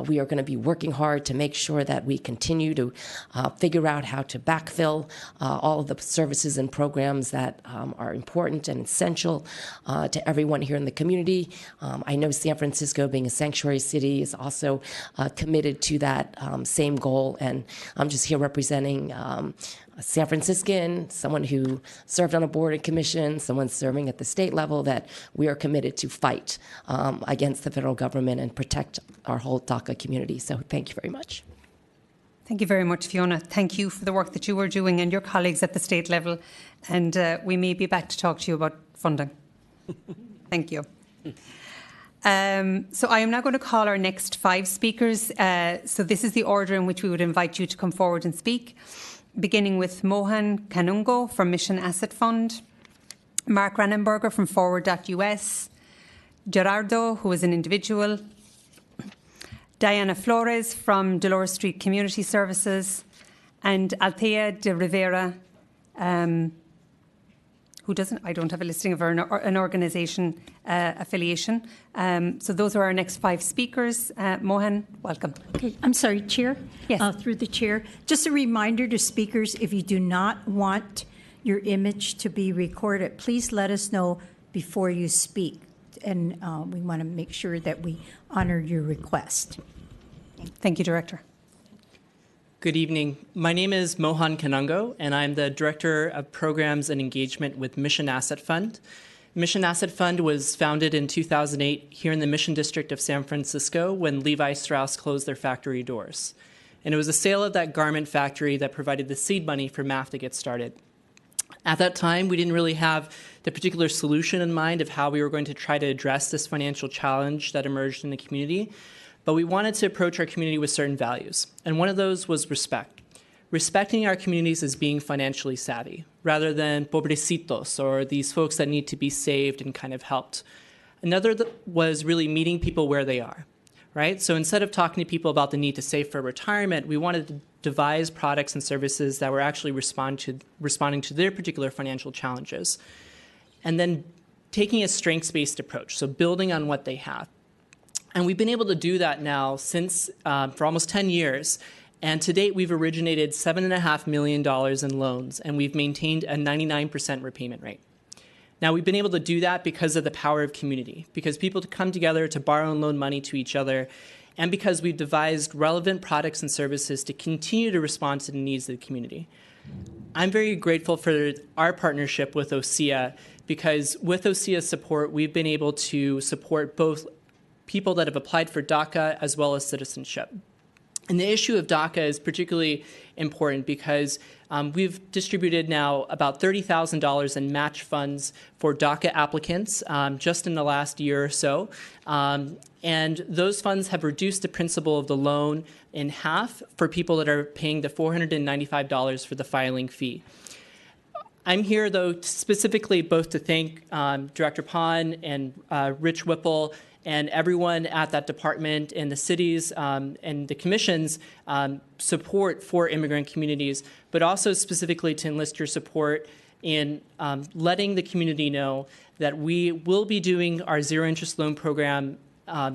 We are going to be working hard to make sure that we continue to figure out how to backfill all of the services and programs that are important and essential to everyone here in the community. I know San Francisco, being a sanctuary city, is also committed to that same goal, and I'm just here representing a San Franciscan, someone who served on a board and commission, someone serving at the state level, that we are committed to fight against the federal government and protect our whole DACA community. So thank you very much. Thank you very much, Fiona. Thank you for the work that you are doing and your colleagues at the state level. And we may be back to talk to you about funding. Thank you. So I am now going to call our next 5 speakers. So this is the order in which we would invite you to come forward and speak, beginning with Mohan Kanungo from Mission Asset Fund, Mark Rannenberger from Forward.us, Gerardo, who is an individual, Diana Flores from Dolores Street Community Services, and Althea de Rivera, who doesn't, I don't have a listing of her, an organisation affiliation. So those are our next 5 speakers. Mohan, welcome. Okay, I'm sorry, Chair. Yes. Through the Chair, just a reminder to speakers, if you do not want your image to be recorded, please let us know before you speak. And we want to make sure that we honor your request. Thank you, Director. Good evening. My name is Mohan Kanungo, and I'm the Director of Programs and Engagement with Mission Asset Fund. Mission Asset Fund was founded in 2008 here in the Mission District of San Francisco when Levi Strauss closed their factory doors. And it was the sale of that garment factory that provided the seed money for MAF to get started. At that time, we didn't really have the particular solution in mind of how we were going to try to address this financial challenge that emerged in the community, but we wanted to approach our community with certain values, and one of those was respect. Respecting our communities as being financially savvy, rather than pobrecitos, or these folks that need to be saved and kind of helped. Another was really meeting people where they are, right? So instead of talking to people about the need to save for retirement, we wanted to devise products and services that were actually responding to their particular financial challenges. And then taking a strengths-based approach, so building on what they have. And we've been able to do that now since for almost 10 years. And to date, we've originated $7.5 million in loans, and we've maintained a 99% repayment rate. Now, we've been able to do that because of the power of community, because people come together to borrow and loan money to each other, and because we've devised relevant products and services to continue to respond to the needs of the community. I'm very grateful for our partnership with OSEA, because with OSEA's support, we've been able to support both people that have applied for DACA as well as citizenship. And the issue of DACA is particularly important because we've distributed now about $30,000 in match funds for DACA applicants just in the last year or so. And those funds have reduced the principal of the loan in half for people that are paying the $495 for the filing fee. I'm here, though, specifically both to thank Director Pon and Rich Whipple and everyone at that department and the cities and the commission's support for immigrant communities, but also specifically to enlist your support in letting the community know that we will be doing our zero-interest loan program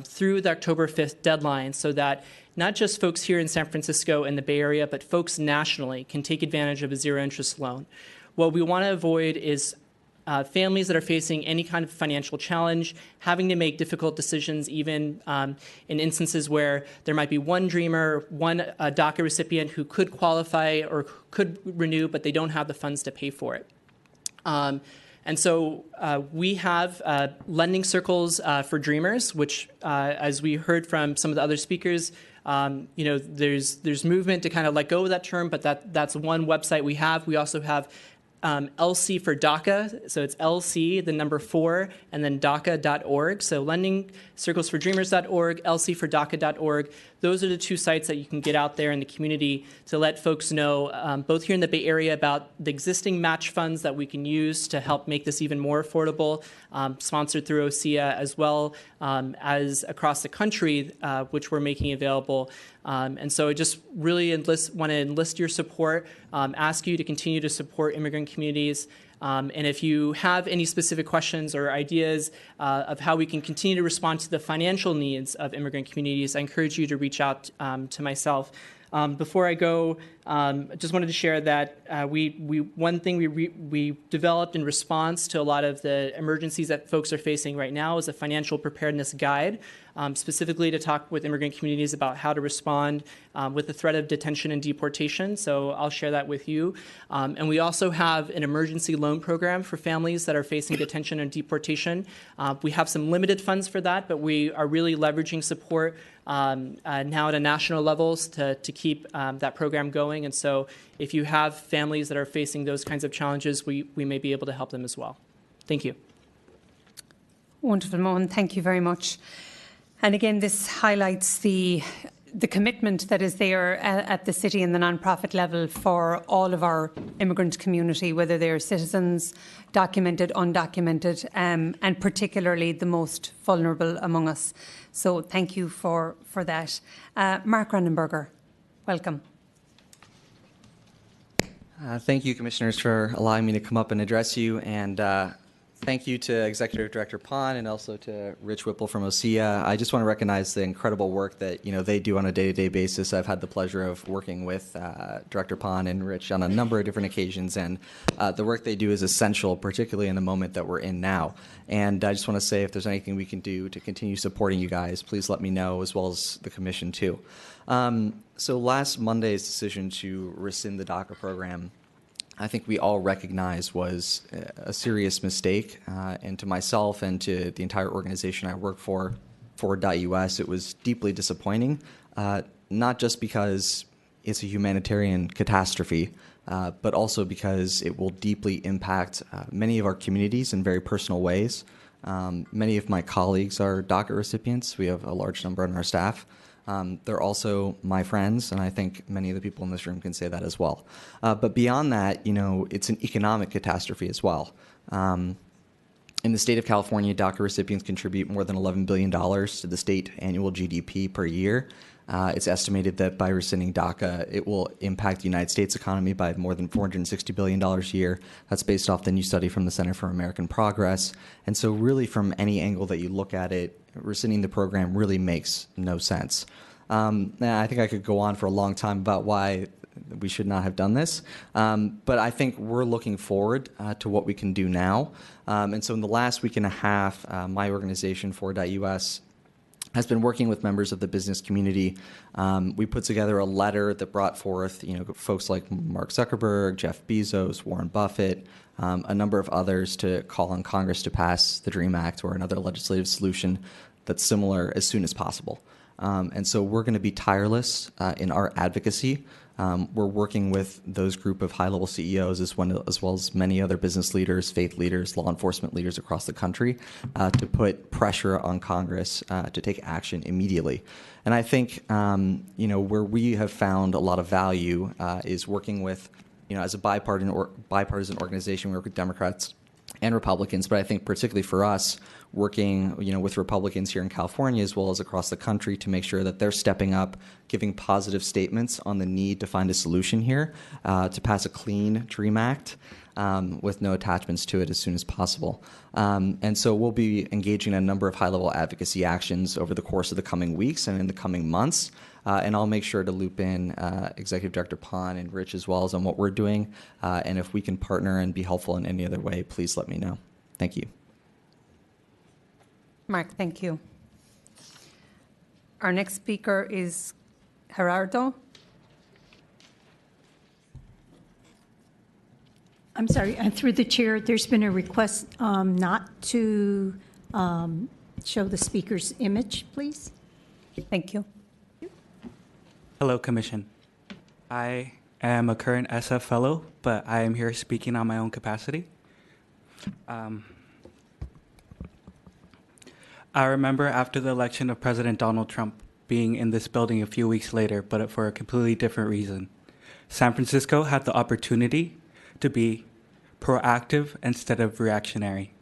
through the October 5th deadline, so that not just folks here in San Francisco and the Bay Area, but folks nationally can take advantage of a zero-interest loan. What we want to avoid is families that are facing any kind of financial challenge, having to make difficult decisions, even in instances where there might be one dreamer, one DACA recipient who could qualify or could renew, but they don't have the funds to pay for it. And so we have lending circles for dreamers, which, as we heard from some of the other speakers, there's movement to kind of let go of that term, but that's one website we have. We also have LC for DACA, so it's LC, the number 4, and then DACA.org. So lendingcirclesfordreamers.org, LC for DACA.org. Those are the two sites that you can get out there in the community to let folks know, both here in the Bay Area, about the existing match funds that we can use to help make this even more affordable, sponsored through OSEA, as well as across the country, which we're making available. And so I just really want to enlist your support, ask you to continue to support immigrant communities. And if you have any specific questions or ideas of how we can continue to respond to the financial needs of immigrant communities, I encourage you to reach out to myself. Before I go, I just wanted to share that one thing we developed in response to a lot of the emergencies that folks are facing right now is a financial preparedness guide, specifically to talk with immigrant communities about how to respond with the threat of detention and deportation. So I'll share that with you. And we also have an emergency loan program for families that are facing detention and deportation. We have some limited funds for that, but we are really leveraging support now at a national levels to keep that program going. And so if you have families that are facing those kinds of challenges, we may be able to help them as well. Thank you. Wonderful, Mohan. Thank you very much. And again, this highlights the commitment that is there at the city and the nonprofit level for all of our immigrant community, whether they're citizens, documented, undocumented, and particularly the most vulnerable among us. So thank you for that. Mark Rannenberger, welcome. Thank you, Commissioners, for allowing me to come up and address you. And thank you to Executive Director Pon and also to Rich Whipple from OSEA. I just want to recognize the incredible work that they do on a day-to-day basis. I've had the pleasure of working with Director Pon and Rich on a number of different occasions, and the work they do is essential, particularly in the moment that we're in now. And I just want to say, if there's anything we can do to continue supporting you guys, please let me know, as well as the Commission too. So last Monday's decision to rescind the DACA program, I think we all recognize was a serious mistake, and to myself and to the entire organization I work for, Forward.us, it was deeply disappointing, not just because it's a humanitarian catastrophe, but also because it will deeply impact many of our communities in very personal ways. Many of my colleagues are DACA recipients. We have a large number on our staff. They're also my friends, and I think many of the people in this room can say that as well. But beyond that, it's an economic catastrophe as well. In the state of California, DACA recipients contribute more than $11 billion to the state annual GDP per year. It's estimated that by rescinding DACA, it will impact the United States economy by more than $460 billion a year. That's based off the new study from the Center for American Progress. And so really from any angle that you look at it, rescinding the program really makes no sense. I think I could go on for a long time about why we should not have done this. But I think we're looking forward to what we can do now. And so in the last week and a half, my organization, Forward.us, has been working with members of the business community. We put together a letter that brought forth, folks like Mark Zuckerberg, Jeff Bezos, Warren Buffett, a number of others to call on Congress to pass the DREAM Act or another legislative solution that's similar as soon as possible. And so we're going to be tireless in our advocacy. We're working with those group of high-level CEOs as well as many other business leaders, faith leaders, law enforcement leaders across the country to put pressure on Congress to take action immediately. And I think, where we have found a lot of value is working with, as a bipartisan organization, we work with Democrats and Republicans, but I think particularly for us, working with Republicans here in California as well as across the country to make sure that they're stepping up, giving positive statements on the need to find a solution here to pass a clean DREAM Act with no attachments to it as soon as possible. And so we'll be engaging in a number of high-level advocacy actions over the course of the coming weeks and in the coming months. And I'll make sure to loop in Executive Director Pon and Rich as well as on what we're doing. And if we can partner and be helpful in any other way, please let me know. Thank you. Mark, thank you. Our next speaker is Herrera. I'm sorry, through the chair, there's been a request not to show the speaker's image, please. Thank you. Hello, Commission. I am a current SF fellow, but I am here speaking on my own capacity. I remember after the election of President Donald Trump being in this building a few weeks later, but for a completely different reason. San Francisco had the opportunity to be proactive instead of reactionary.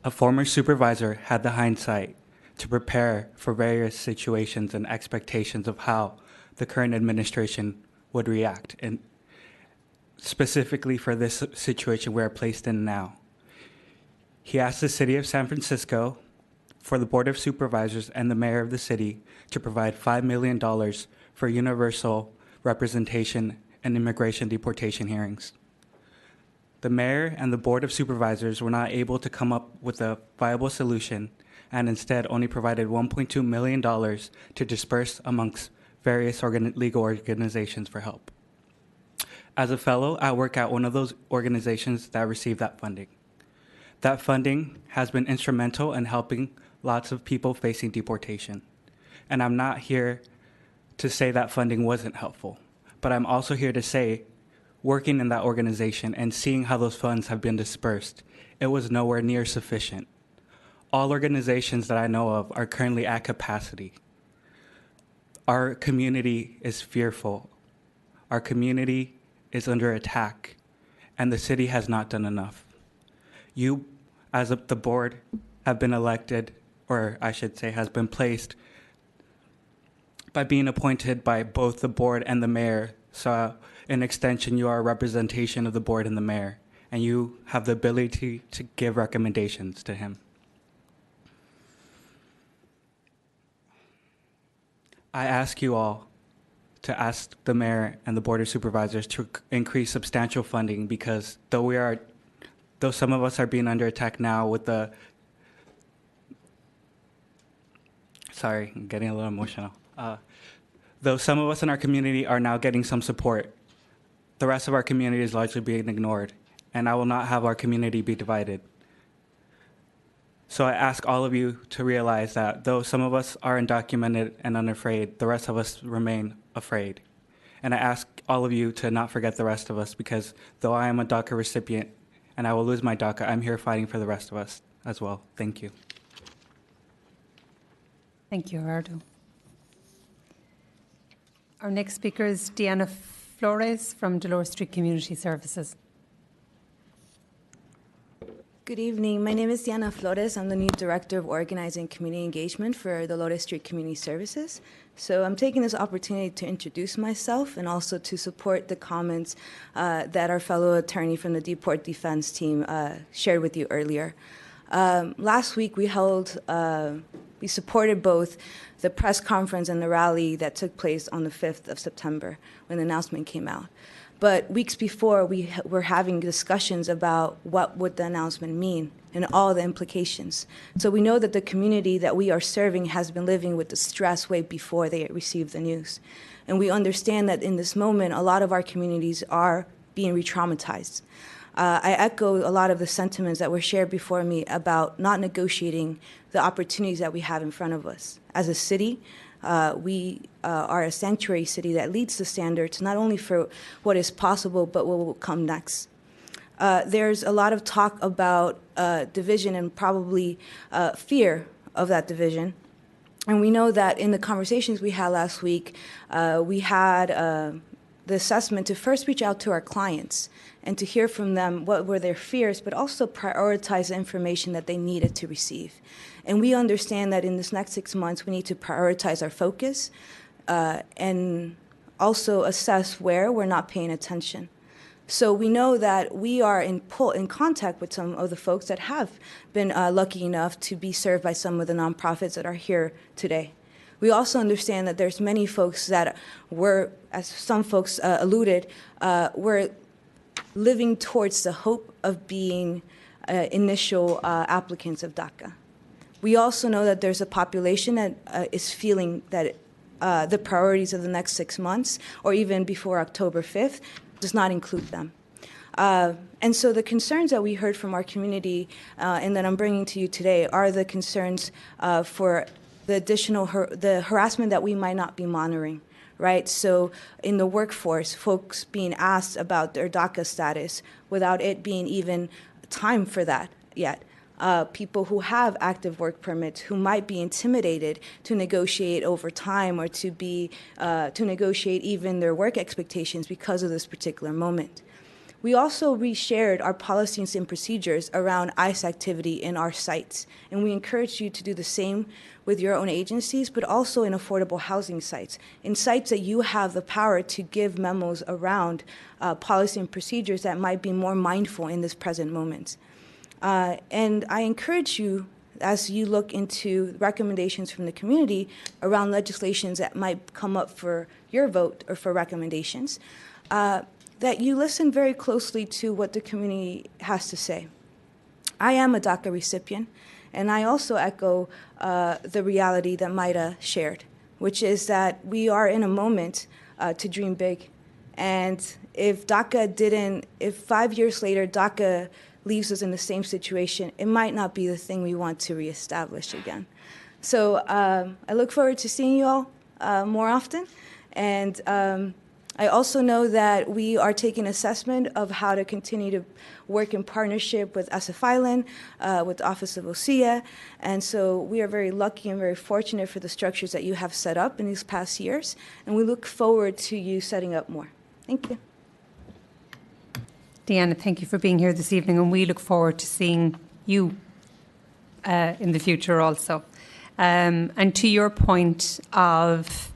A former supervisor had the hindsight to prepare for various situations and expectations of how the current administration would react, and specifically for this situation we're placed in now. He asked the city of San Francisco for the Board of Supervisors and the mayor of the city to provide $5 million for universal representation and immigration deportation hearings. The mayor and the Board of Supervisors were not able to come up with a viable solution and instead only provided $1.2 million to disperse amongst various legal organizations for help. As a fellow, I work at one of those organizations that received that funding. That funding has been instrumental in helping lots of people facing deportation. And I'm not here to say that funding wasn't helpful, but I'm also here to say, working in that organization and seeing how those funds have been dispersed, it was nowhere near sufficient. All organizations that I know of are currently at capacity. Our community is fearful. Our community is under attack, and the city has not done enough. You, as the board, have been elected, or I should say has been placed by being appointed by both the board and the mayor. So in extension, you are a representation of the board and the mayor, and you have the ability to give recommendations to him. I ask you all to ask the mayor and the board of supervisors to increase substantial funding, because though some of us are being under attack now with sorry, I'm getting a little emotional. Though some of us in our community are now getting some support, the rest of our community is largely being ignored, and I will not have our community be divided. So I ask all of you to realize that though some of us are undocumented and unafraid, the rest of us remain afraid. And I ask all of you to not forget the rest of us, because though I am a DACA recipient and I will lose my DACA, I'm here fighting for the rest of us as well. Thank you. Thank you, Gerardo. Our next speaker is Deanna Flores from Dolores Street Community Services. Good evening. My name is Diana Flores. I'm the new Director of Organizing Community Engagement for Dolores Street Community Services. So I'm taking this opportunity to introduce myself and also to support the comments that our fellow attorney from the Deported Defense team shared with you earlier. Last week we supported both the press conference and the rally that took place on the 5th of September when the announcement came out. But weeks before, we were having discussions about what would the announcement mean and all the implications. So we know that the community that we are serving has been living with the stress way before they received the news. And we understand that in this moment, a lot of our communities are being re-traumatized. I echo a lot of the sentiments that were shared before me about not negotiating the opportunities that we have in front of us. As a city, we are a sanctuary city that leads the standards, not only for what is possible, but what will come next. There's a lot of talk about division and probably fear of that division. And we know that in the conversations we had last week, we had the assessment to first reach out to our clients and to hear from them what were their fears, but also prioritize the information that they needed to receive. And we understand that in this next 6 months, we need to prioritize our focus and also assess where we're not paying attention. So we know that we are in contact with some of the folks that have been lucky enough to be served by some of the nonprofits that are here today. We also understand that there's many folks that were, as some folks alluded, were living towards the hope of being initial applicants of DACA. We also know that there's a population that is feeling that the priorities of the next 6 months, or even before October 5th, does not include them. And so the concerns that we heard from our community and that I'm bringing to you today are the concerns for the additional the harassment that we might not be monitoring, right? So in the workforce, folks being asked about their DACA status without it being even time for that yet. People who have active work permits who might be intimidated to negotiate overtime or to negotiate even their work expectations because of this particular moment. We also reshared our policies and procedures around ICE activity in our sites, and we encourage you to do the same with your own agencies, but also in affordable housing sites, in sites that you have the power to give memos around policy and procedures that might be more mindful in this present moment. And I encourage you, as you look into recommendations from the community around legislations that might come up for your vote or for recommendations, that you listen very closely to what the community has to say. I am a DACA recipient, and I also echo the reality that Maida shared, which is that we are in a moment to dream big. And if 5 years later DACA leaves us in the same situation, it might not be the thing we want to reestablish again. So I look forward to seeing you all more often. And I also know that we are taking assessment of how to continue to work in partnership with SF Island, with the Office of OSEA. And so we are very lucky and very fortunate for the structures that you have set up in these past years. And we look forward to you setting up more. Thank you. Deanna, thank you for being here this evening, and we look forward to seeing you in the future also. And to your point of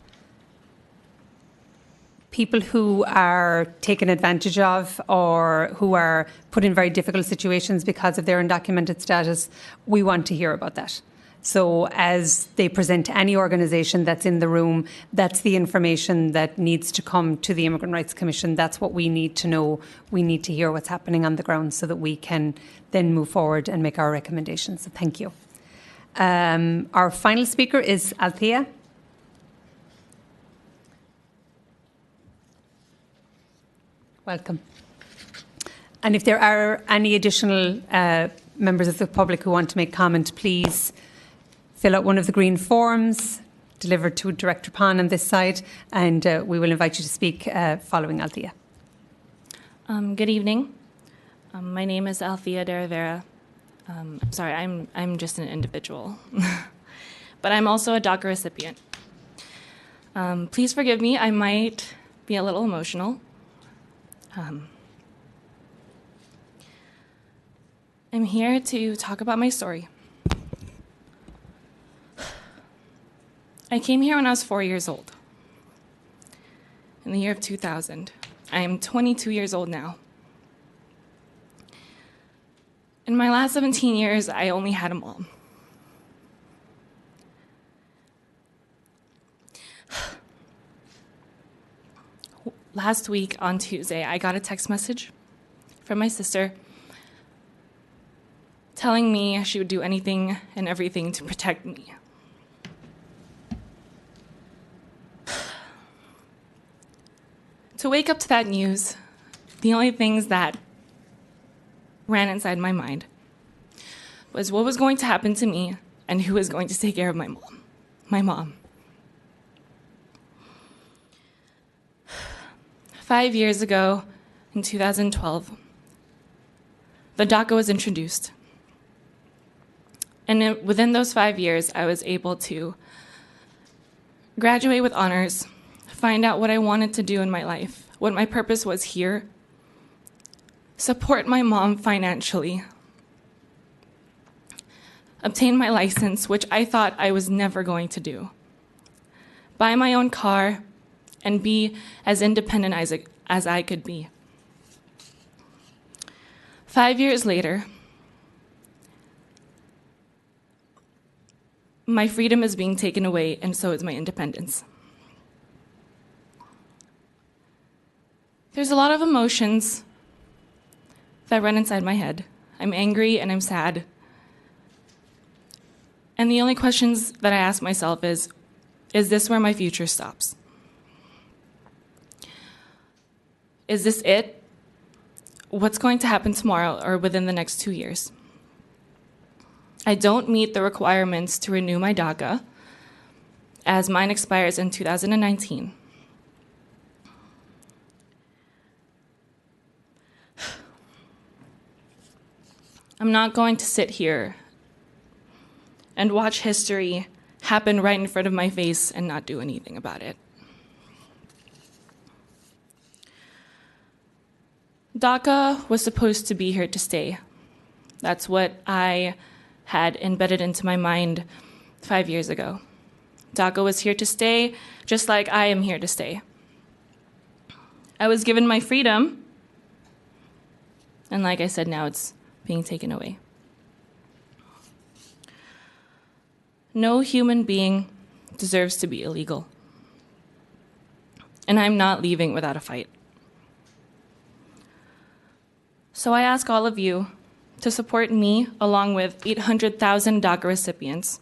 people who are taken advantage of or who are put in very difficult situations because of their undocumented status, we want to hear about that. So as they present to any organisation that's in the room, that's the information that needs to come to the Immigrant Rights Commission. That's what we need to know. We need to hear what's happening on the ground so that we can then move forward and make our recommendations. So thank you. Our final speaker is Althea. Welcome. And if there are any additional members of the public who want to make comment, please fill out one of the green forms, delivered to Director Pan on this side, and we will invite you to speak following Althea. Good evening. My name is Althea de Herrera. Sorry, I'm just an individual, but I'm also a DACA recipient. Please forgive me, I might be a little emotional. I'm here to talk about my story. I came here when I was 4 years old, in the year of 2000. I am 22 years old now. In my last 17 years, I only had a mom. Last week on Tuesday, I got a text message from my sister telling me she would do anything and everything to protect me. To wake up to that news, the only things that ran inside my mind was what was going to happen to me and who was going to take care of my mom. My mom. 5 years ago, in 2012, the DACA was introduced. And within those 5 years, I was able to graduate with honors, find out what I wanted to do in my life, what my purpose was here, support my mom financially, obtain my license, which I thought I was never going to do, buy my own car, and be as independent as I could be. 5 years later, my freedom is being taken away, and so is my independence. There's a lot of emotions that run inside my head. I'm angry and I'm sad. And the only questions that I ask myself is this where my future stops? Is this it? What's going to happen tomorrow or within the next 2 years? I don't meet the requirements to renew my DACA, as mine expires in 2019. I'm not going to sit here and watch history happen right in front of my face and not do anything about it. DACA was supposed to be here to stay. That's what I had embedded into my mind 5 years ago. DACA was here to stay, just like I am here to stay. I was given my freedom, and like I said, now it's being taken away. No human being deserves to be illegal. And I'm not leaving without a fight. So I ask all of you to support me, along with 800,000 DACA recipients,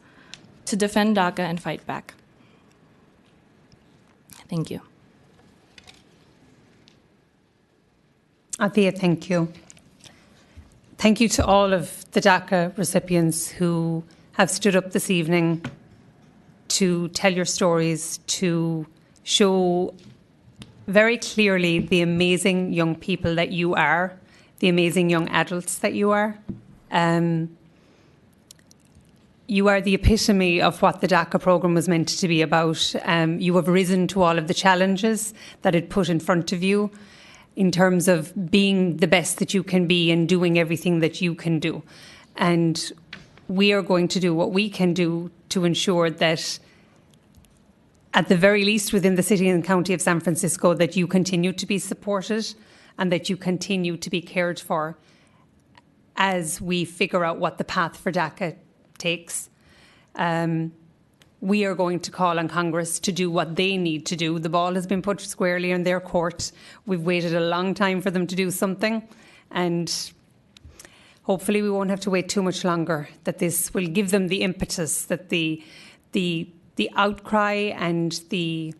to defend DACA and fight back. Thank you. Althea, thank you. Thank you to all of the DACA recipients who have stood up this evening to tell your stories, to show very clearly the amazing young people that you are, the amazing young adults that you are. You are the epitome of what the DACA programme was meant to be about. You have risen to all of the challenges that it put in front of you in terms of being the best that you can be and doing everything that you can do. And we are going to do what we can do to ensure that, at the very least within the city and county of San Francisco, that you continue to be supported and that you continue to be cared for as we figure out what the path for DACA takes. We are going to call on Congress to do what they need to do. The ball has been put squarely in their court. We've waited a long time for them to do something, and hopefully we won't have to wait too much longer, that this will give them the impetus, that the outcry and the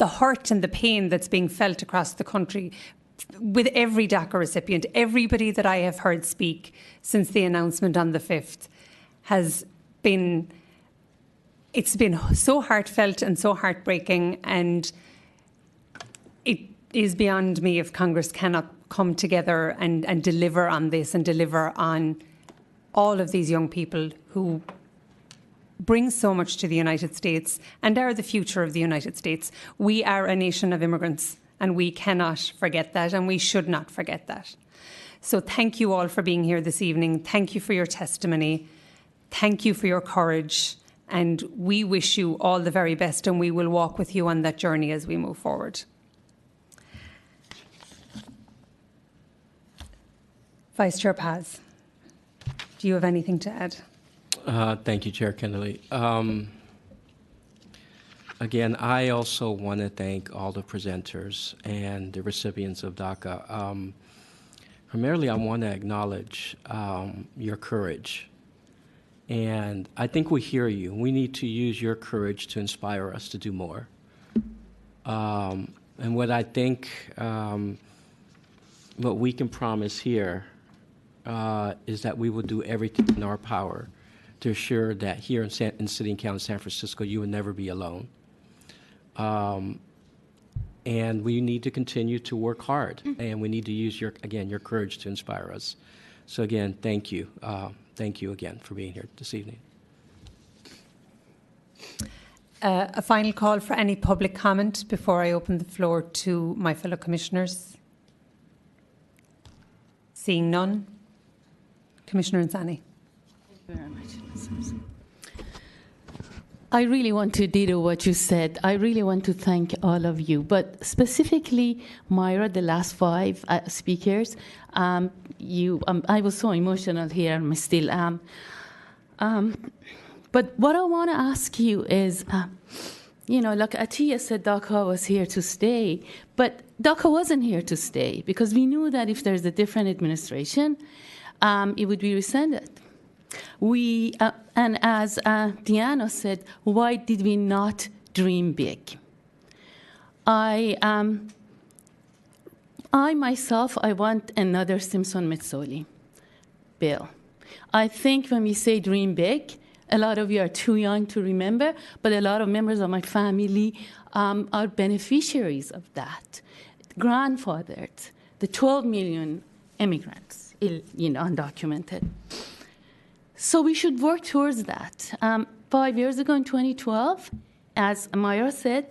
hurt and the pain that's being felt across the country with every DACA recipient, everybody that I have heard speak since the announcement on the 5th has been it's been so heartfelt and so heartbreaking, and it is beyond me if Congress cannot come together and deliver on this and deliver on all of these young people who bring so much to the United States and are the future of the United States. We are a nation of immigrants, and we cannot forget that, and we should not forget that. So thank you all for being here this evening. Thank you for your testimony. Thank you for your courage. And we wish you all the very best, and we will walk with you on that journey as we move forward. Vice Chair Paz, do you have anything to add? Thank you, Chair Kennedy. Again, I also want to thank all the presenters and the recipients of DACA. Primarily, I want to acknowledge your courage. And I think we hear you. We need to use your courage to inspire us to do more. And what I think, what we can promise here is that we will do everything in our power to assure that here in City and County San Francisco, you will never be alone. And we need to continue to work hard, and we need to use your courage to inspire us. So again, thank you. Thank you again for being here this evening. A final call for any public comment before I open the floor to my fellow commissioners. Seeing none. Commissioner Insani. Thank you very much. I really want to ditto what you said. I really want to thank all of you, but specifically Myra, the last 5 speakers. I was so emotional here, and I still am. But what I want to ask you is, like Atiya said, DACA was here to stay, but DACA wasn't here to stay because we knew that if there's a different administration, it would be rescinded. And as Deanna said, why did we not dream big? I myself, I want another Simpson-Mazzoli bill. I think when we say dream big, a lot of you are too young to remember, but a lot of members of my family are beneficiaries of that. Grandfathered, the 12 million immigrants, undocumented. So we should work towards that. 5 years ago in 2012, as Myra said,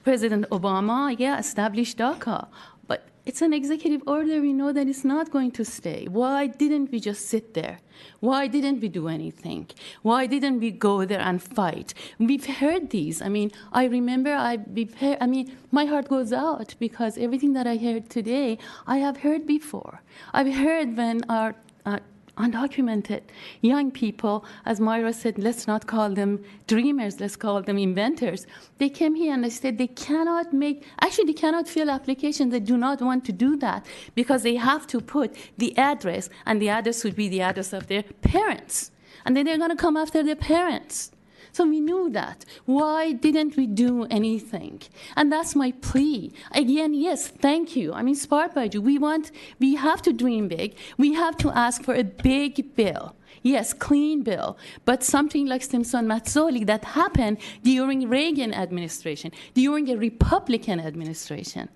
President Obama, established DACA. But it's an executive order. We know that it's not going to stay. Why didn't we just sit there? Why didn't we do anything? Why didn't we go there and fight? We've heard these. I remember my heart goes out because everything that I heard today, I have heard before. I've heard when our undocumented young people, as Myra said, let's not call them dreamers, let's call them inventors. They came here and they said they cannot fill applications. They do not want to do that because they have to put the address, and the address would be the address of their parents. And then they're going to come after their parents. So we knew that. Why didn't we do anything? And that's my plea. Again, yes, thank you. Inspired by you. We have to dream big. We have to ask for a big bill. Yes, clean bill, but something like Simpson-Mazzoli that happened during Reagan administration, during a Republican administration.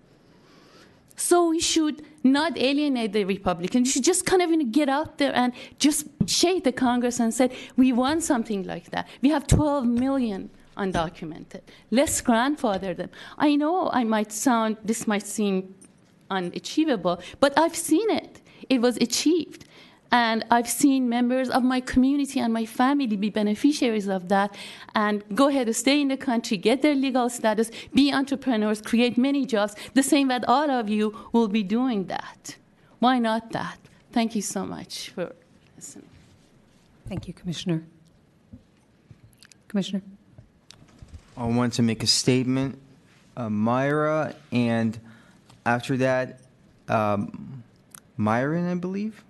So we should not alienate the Republicans. We should just get out there and just shake the Congress and say, we want something like that. We have 12 million undocumented. Let's grandfather them. I know this might seem unachievable, but I've seen it. It was achieved. And I've seen members of my community and my family be beneficiaries of that and go ahead and stay in the country, get their legal status, be entrepreneurs, create many jobs, the same that all of you will be doing that. Why not that? Thank you so much for listening. Thank you, Commissioner. Commissioner? I want to make a statement. Myra, and after that, Myron, I believe?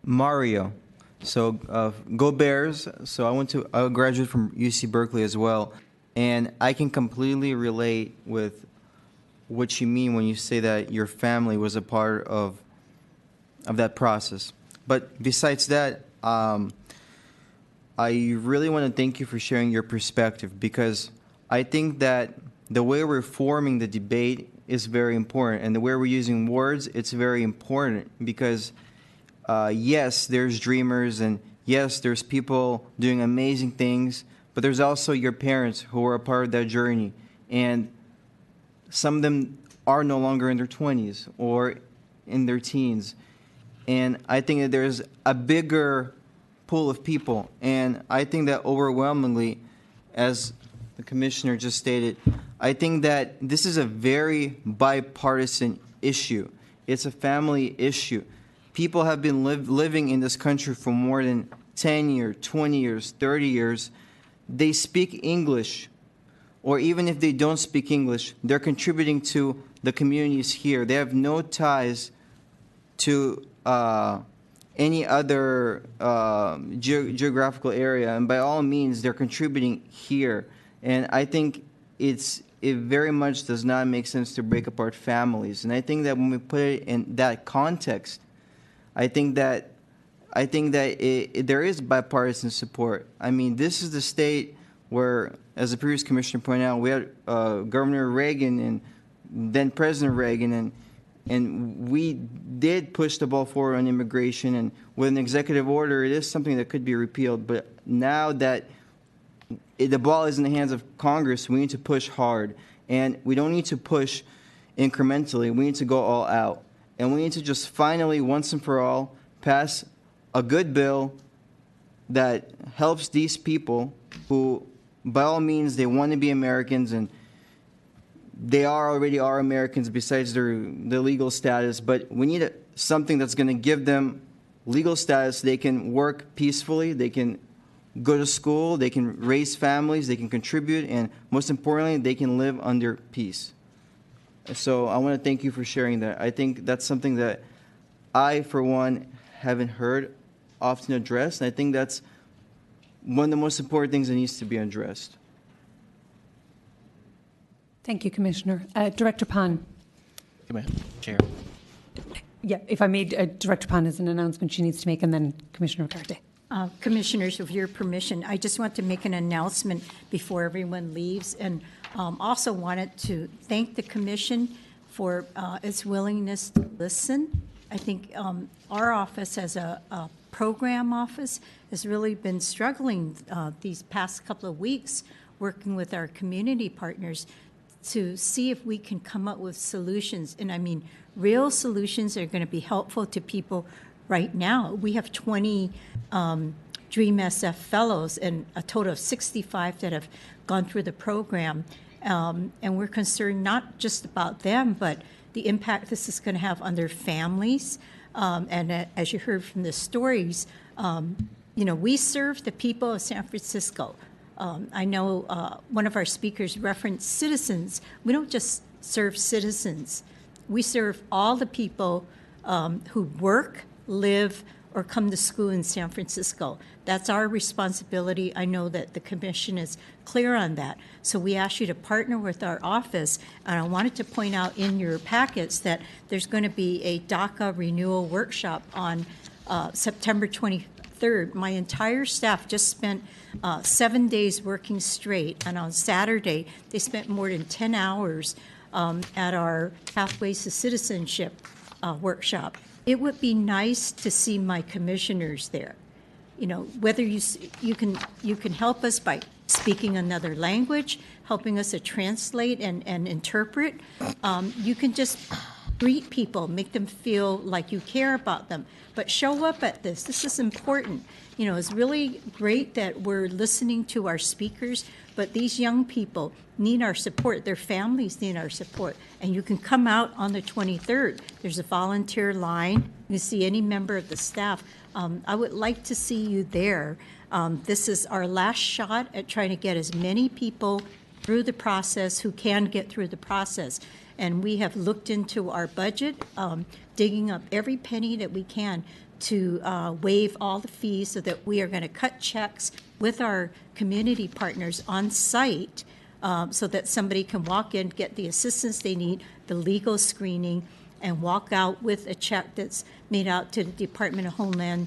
Mario. So go Bears. So I graduated from UC Berkeley as well. And I can completely relate with what you mean when you say that your family was a part of that process. But besides that, I really want to thank you for sharing your perspective, because I think that the way we're forming the debate is very important, and the way we're using words, it's very important, because yes, there's dreamers, and yes, there's people doing amazing things, but there's also your parents who are a part of that journey, and some of them are no longer in their 20s or in their teens. And I think that there's a bigger pool of people, and I think that overwhelmingly, as the commissioner just stated, I think that this is a very bipartisan issue. It's a family issue. People have been living in this country for more than 10 years, 20 years, 30 years. They speak English, or even if they don't speak English, they're contributing to the communities here. They have no ties to any other geographical area, and by all means, they're contributing here. And I think it very much does not make sense to break apart families. And I think that when we put it in that context, I think that there is bipartisan support. I mean, this is the state where, as the previous commissioner pointed out, we had Governor Reagan and then President Reagan, and we did push the ball forward on immigration, and with an executive order, it is something that could be repealed. But now that the ball is in the hands of Congress, we need to push hard, and we don't need to push incrementally. We need to go all out, and we need to just finally, once and for all, pass a good bill that helps these people who, by all means, they want to be Americans, and they already are Americans besides their legal status, but we need something that's going to give them legal status. They can work peacefully, they can go to school, they can raise families, they can contribute, and most importantly, they can live under peace. So I want to thank you for sharing that. I think that's something that I, for one, haven't heard often addressed, and I think that's one of the most important things that needs to be addressed. Thank you, Commissioner. Director Pan. Chair. Yeah, if I made Director Pan as an announcement she needs to make, and then Commissioner Ricarte. Commissioners, with your permission, I just want to make an announcement before everyone leaves, and also wanted to thank the Commission for its willingness to listen. I think our office as a program office has really been struggling these past couple of weeks, working with our community partners to see if we can come up with solutions. And I mean, real solutions that are going to be helpful to people right now. We have 20 Dream SF fellows and a total of 65 that have gone through the program. And we're concerned not just about them, but the impact this is going to have on their families. And as you heard from the stories, we serve the people of San Francisco. I know one of our speakers referenced citizens. We don't just serve citizens. We serve all the people who work, live, or come to school in San Francisco. That's our responsibility. I know that the Commission is clear on that. So we ask you to partner with our office. And I wanted to point out in your packets that there's going to be a DACA renewal workshop on September 23rd. My entire staff just spent 7 days working straight, and on Saturday they spent more than 10 hours at our Pathways to Citizenship workshop. It would be nice to see my commissioners there. Whether you can help us by speaking another language, helping us to translate and interpret. You can just greet people, make them feel like you care about them, but show up at this. This is important. It's really great that we're listening to our speakers, but these young people need our support. Their families need our support. And you can come out on the 23rd. There's a volunteer line. You can see any member of the staff. I would like to see you there. This is our last shot at trying to get as many people through the process who can get through the process. And we have looked into our budget, digging up every penny that we can to waive all the fees so that we are going to cut checks with our community partners on site so that somebody can walk in, get the assistance they need, the legal screening, and walk out with a check that's made out to the Department of Homeland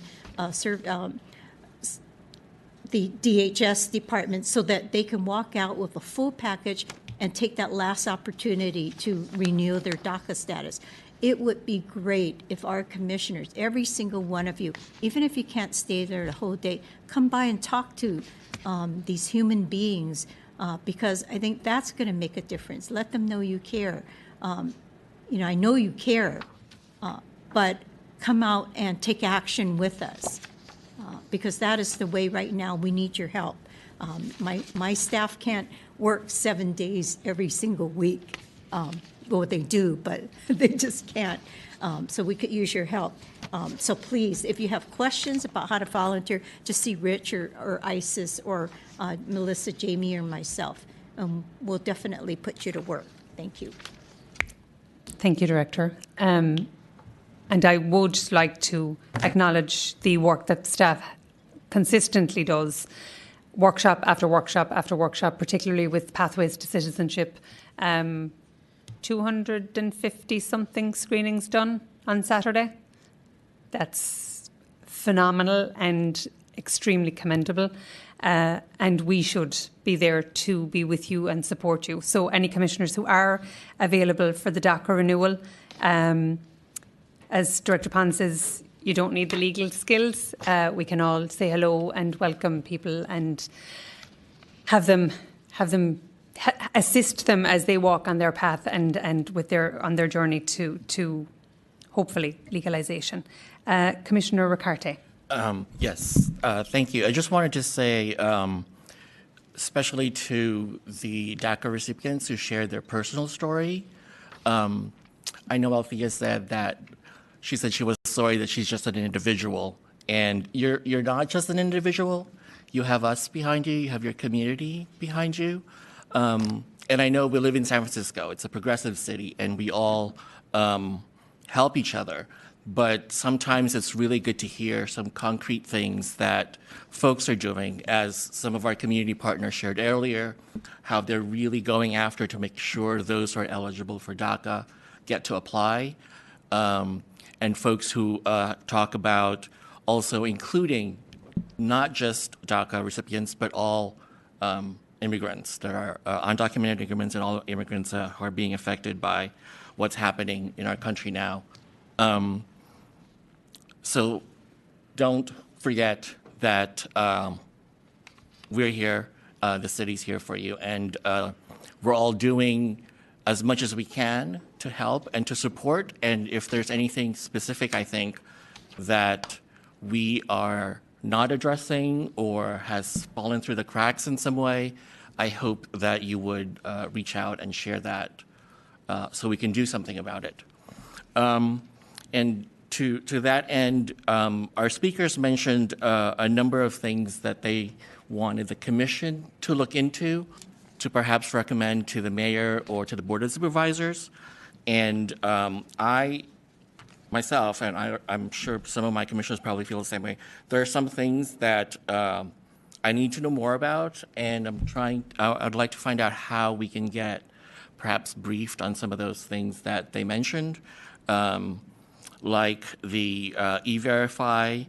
the DHS department so that they can walk out with a full package and take that last opportunity to renew their DACA status. It would be great if our commissioners, every single one of you, even if you can't stay there the whole day, come by and talk to these human beings, because I think that's going to make a difference. Let them know you care. I know you care, but come out and take action with us, because that is the way right now. We need your help. My staff can't work 7 days every single week. Well, they do, but they just can't. So we could use your help. So please, if you have questions about how to volunteer, just see Rich or Isis or Melissa, Jamie, or myself. We'll definitely put you to work. Thank you. Thank you, Director. And I would like to acknowledge the work that staff consistently does, workshop after workshop after workshop, particularly with Pathways to Citizenship. 250-something screenings done on Saturday. That's phenomenal and extremely commendable. And we should be there to be with you and support you. So any commissioners who are available for the DACA renewal, as Director Pond says, you don't need the legal skills. We can all say hello and welcome people and have them assist them as they walk on their path and on their journey to hopefully legalization. Commissioner Ricarte. Yes, thank you. I just wanted to say, especially to the DACA recipients who shared their personal story. I know Althea said that she said she was sorry that she's just an individual, and you're not just an individual. You have us behind you. You have your community behind you. And I know we live in San Francisco. It's a progressive city, and we all help each other. But sometimes it's really good to hear some concrete things that folks are doing, as some of our community partners shared earlier, how they're really going after to make sure those who are eligible for DACA get to apply. And folks who talk about also including not just DACA recipients, but all immigrants that are undocumented immigrants and all immigrants who are being affected by what's happening in our country now. So don't forget that we're here, the city's here for you, and we're all doing as much as we can to help and to support. And if there's anything specific, I think, that we are not addressing or has fallen through the cracks in some way, I hope that you would reach out and share that so we can do something about it. And to that end, our speakers mentioned a number of things that they wanted the Commission to look into, to perhaps recommend to the mayor or to the Board of Supervisors. And I myself, and I'm sure some of my commissioners probably feel the same way, there are some things that I need to know more about, and I'd like to find out how we can get perhaps briefed on some of those things that they mentioned, like the E-Verify,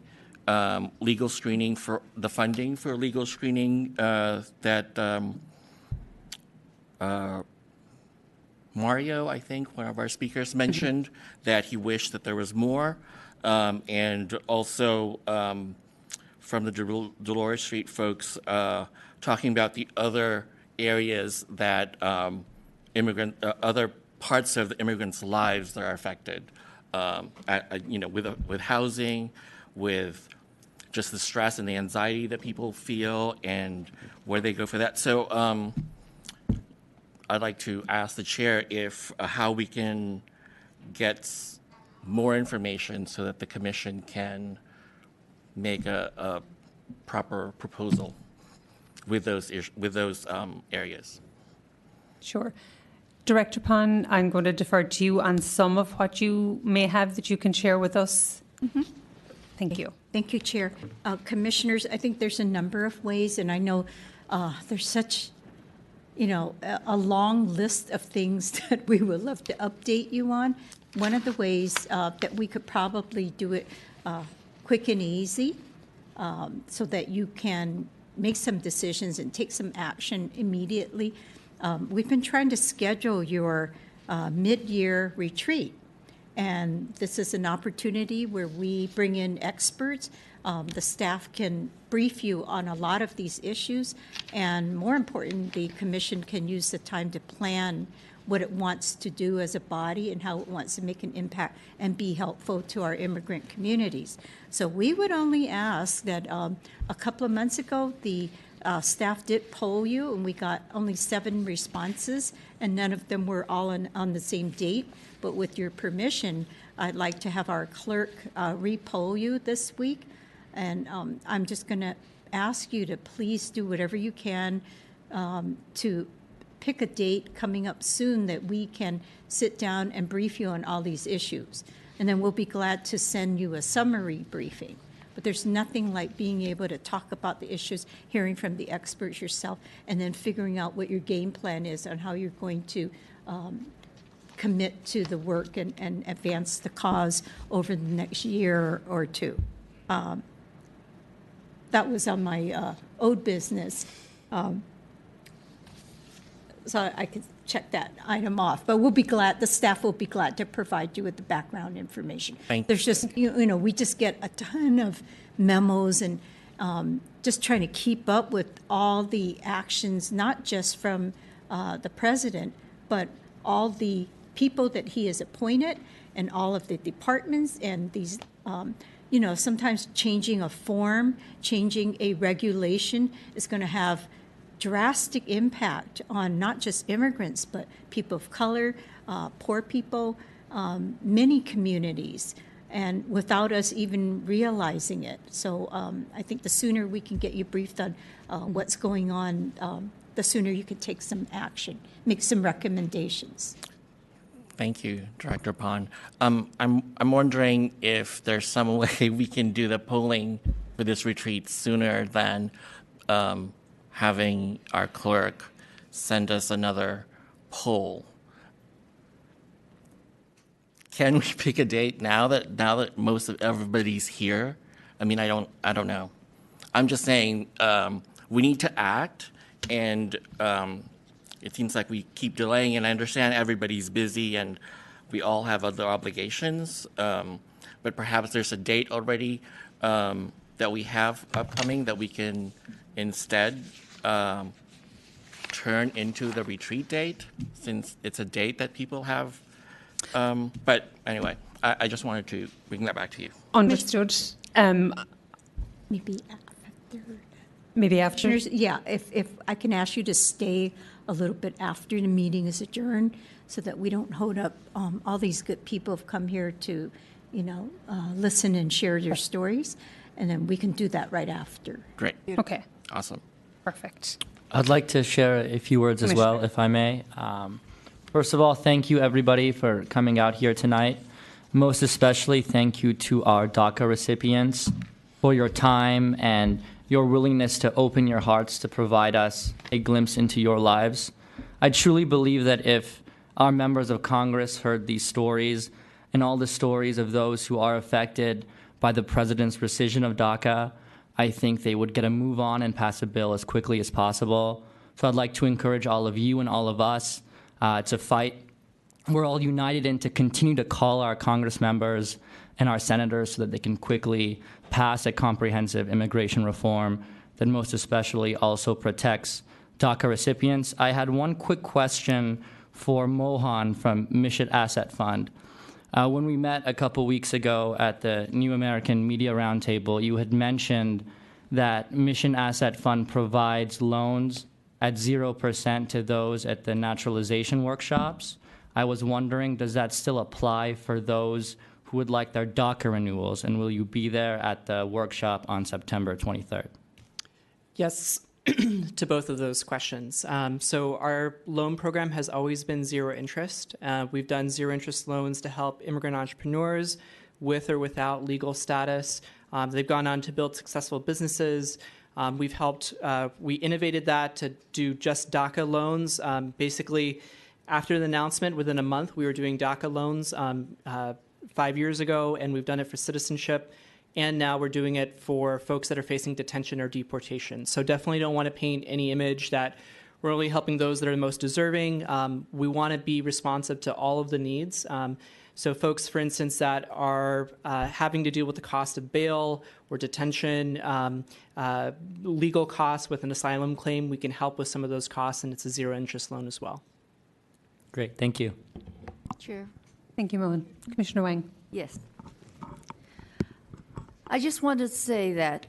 legal screening, for the funding for legal screening that Mario, I think, one of our speakers mentioned that he wished that there was more, and also from the Dolores Street folks talking about the other areas that other parts of the immigrants' lives that are affected, with housing, with just the stress and the anxiety that people feel, and where they go for that. So I'd like to ask the chair if how we can get more information so that the Commission can make a proper proposal with those areas. Sure. Director Pond, I'm going to defer to you on some of what you may have that you can share with us. Mm-hmm. Thank you. Thank you, Chair. Commissioners, I think there's a number of ways, and I know there's such, a long list of things that we would love to update you on. One of the ways that we could probably do it quick and easy so that you can make some decisions and take some action immediately. We've been trying to schedule your mid-year retreat, and this is an opportunity where we bring in experts. The staff can brief you on a lot of these issues, and more important, the commission can use the time to plan what it wants to do as a body and how it wants to make an impact and be helpful to our immigrant communities. So we would only ask that a couple of months ago, the staff did poll you, and we got only 7 responses, and none of them were all on the same date. But with your permission, I'd like to have our clerk re-poll you this week. And I'm just going to ask you to please do whatever you can to pick a date coming up soon that we can sit down and brief you on all these issues. And then we'll be glad to send you a summary briefing. But there's nothing like being able to talk about the issues, hearing from the experts yourself, and then figuring out what your game plan is on how you're going to commit to the work and advance the cause over the next year or two. That was on my old business. So I could check that item off. But we'll be glad, the staff will be glad to provide you with the background information. There's just, you know, we just get a ton of memos and just trying to keep up with all the actions, not just from the president, but all the people that he has appointed and all of the departments and these, you know, sometimes changing a form, changing a regulation is going to have drastic impact on not just immigrants, but people of color, poor people, many communities, and without us even realizing it. So I think the sooner we can get you briefed on what's going on, the sooner you can take some action, make some recommendations. Thank you, Director Pond. I'm wondering if there's some way we can do the polling for this retreat sooner than having our clerk send us another poll. Can we pick a date now that most of everybody's here? I mean, I don't know. I'm just saying we need to act, and it seems like we keep delaying. And I understand everybody's busy, and we all have other obligations. But perhaps there's a date already that we have upcoming that we can instead turn into the retreat date, since it's a date that people have. But anyway, I just wanted to bring that back to you. Understood. Maybe after. Maybe after? Yeah, if I can ask you to stay a little bit after the meeting is adjourned so that we don't hold up all these good people have come here to, you know, listen and share their stories, and then we can do that right after. Great. Okay. Awesome. Perfect. I'd like to share a few words as well, if I may. First of all, thank you everybody for coming out here tonight. Most especially, thank you to our DACA recipients for your time and your willingness to open your hearts to provide us a glimpse into your lives. I truly believe that if our members of Congress heard these stories and all the stories of those who are affected by the president's rescission of DACA, I think they would get a move on and pass a bill as quickly as possible. So I'd like to encourage all of you and all of us to fight. We're all united in to continue to call our Congress members and our senators so that they can quickly pass a comprehensive immigration reform that most especially also protects DACA recipients. I had one quick question for Mohan from Mission Asset Fund. When we met a couple weeks ago at the New American Media Roundtable, you had mentioned that Mission Asset Fund provides loans at 0% to those at the naturalization workshops. I was wondering, does that still apply for those who would like their DACA renewals, and will you be there at the workshop on September 23rd? Yes, to both of those questions. So our loan program has always been zero interest. We've done zero interest loans to help immigrant entrepreneurs with or without legal status. They've gone on to build successful businesses. We've helped, we innovated that to do just DACA loans. Basically, after the announcement, within a month, we were doing DACA loans 5 years ago, and we've done it for citizenship and now we're doing it for folks that are facing detention or deportation. So definitely don't want to paint any image that we're only helping those that are the most deserving. We want to be responsive to all of the needs. So folks, for instance, that are having to deal with the cost of bail or detention, legal costs with an asylum claim, we can help with some of those costs, and it's a zero-interest loan as well. Great, thank you. Chair. Thank you, Mohan. Commissioner Wang. Yes. I just wanted to say that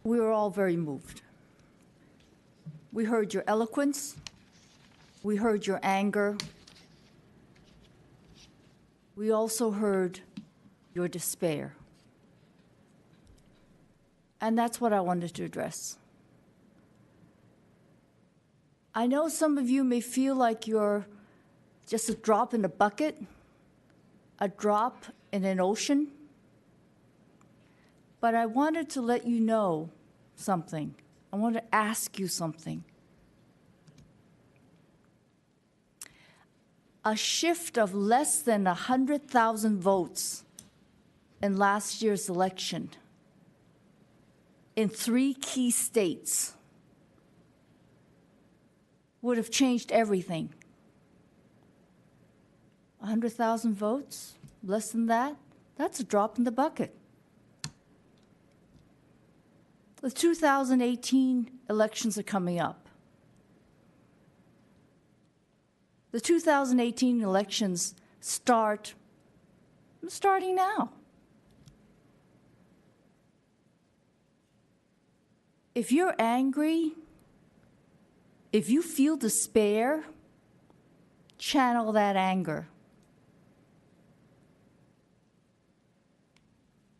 we were all very moved. We heard your eloquence. We heard your anger. We also heard your despair. And that's what I wanted to address. I know some of you may feel like you're just a drop in a bucket, a drop in an ocean. But I wanted to let you know something. I want to ask you something. A shift of less than 100,000 votes in last year's election in 3 key states would have changed everything. 100,000 votes, less than that, that's a drop in the bucket. The 2018 elections are coming up. The 2018 elections starting now. If you're angry, if you feel despair, channel that anger.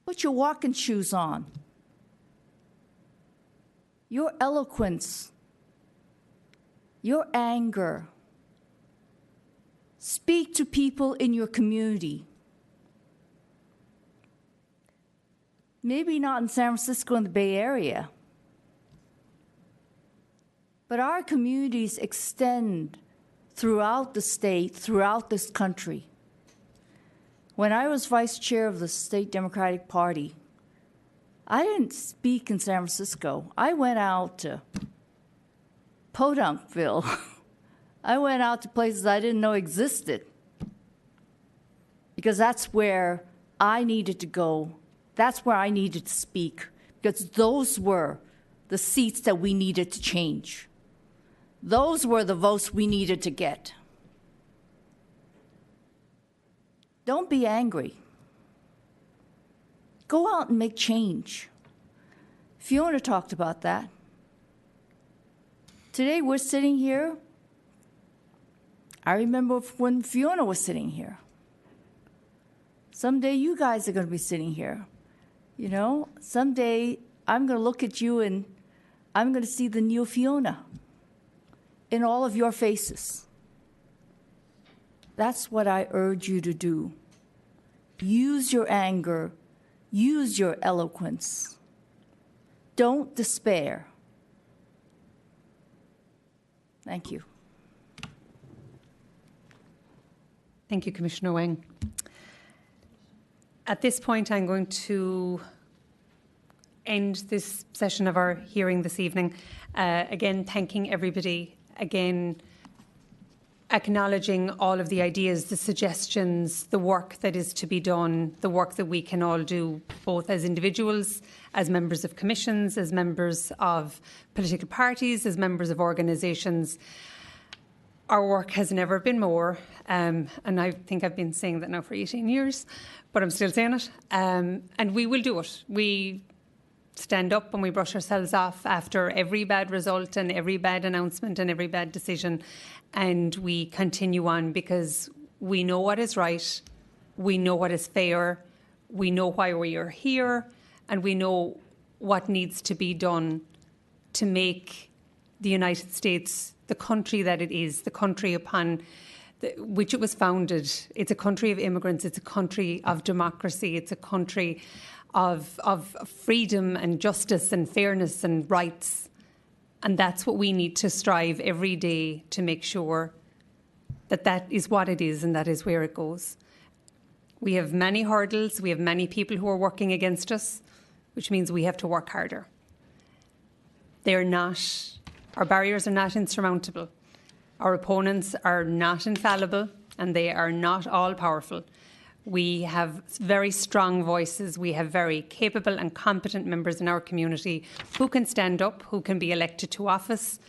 Put your walking shoes on. Your eloquence, your anger. Speak to people in your community. Maybe not in San Francisco and the Bay Area, but our communities extend throughout the state, throughout this country. When I was vice chair of the State Democratic Party, I didn't speak in San Francisco. I went out to Podunkville. I went out to places I didn't know existed because that's where I needed to go. That's where I needed to speak because those were the seats that we needed to change. Those were the votes we needed to get. Don't be angry. Go out and make change. Fiona talked about that. Today we're sitting here. I remember when Fiona was sitting here. Someday you guys are going to be sitting here. You know, someday I'm going to look at you and I'm going to see the new Fiona in all of your faces. That's what I urge you to do. Use your anger. Use your eloquence. Don't despair. Thank you. Thank you, Commissioner Wang. At this point, I'm going to end this session of our hearing this evening. Again, thanking everybody. Again, acknowledging all of the ideas, the suggestions, the work that is to be done, the work that we can all do, both as individuals, as members of commissions, as members of political parties, as members of organisations. Our work has never been more, and I think I've been saying that now for 18 years, but I'm still saying it, and we will do it. We stand up and we brush ourselves off after every bad result and every bad announcement and every bad decision, and we continue on because we know what is right, we know what is fair, we know why we are here, and we know what needs to be done to make the United States the country that it is, the country upon which it was founded. It's a country of immigrants, it's a country of democracy, it's a country of freedom and justice and fairness and rights. And that's what we need to strive every day to make sure that that is what it is and that is where it goes. We have many hurdles, we have many people who are working against us, which means we have to work harder. Our barriers are not insurmountable. Our opponents are not infallible, and they are not all powerful. We have very strong voices. We have very capable and competent members in our community who can stand up, who can be elected to office,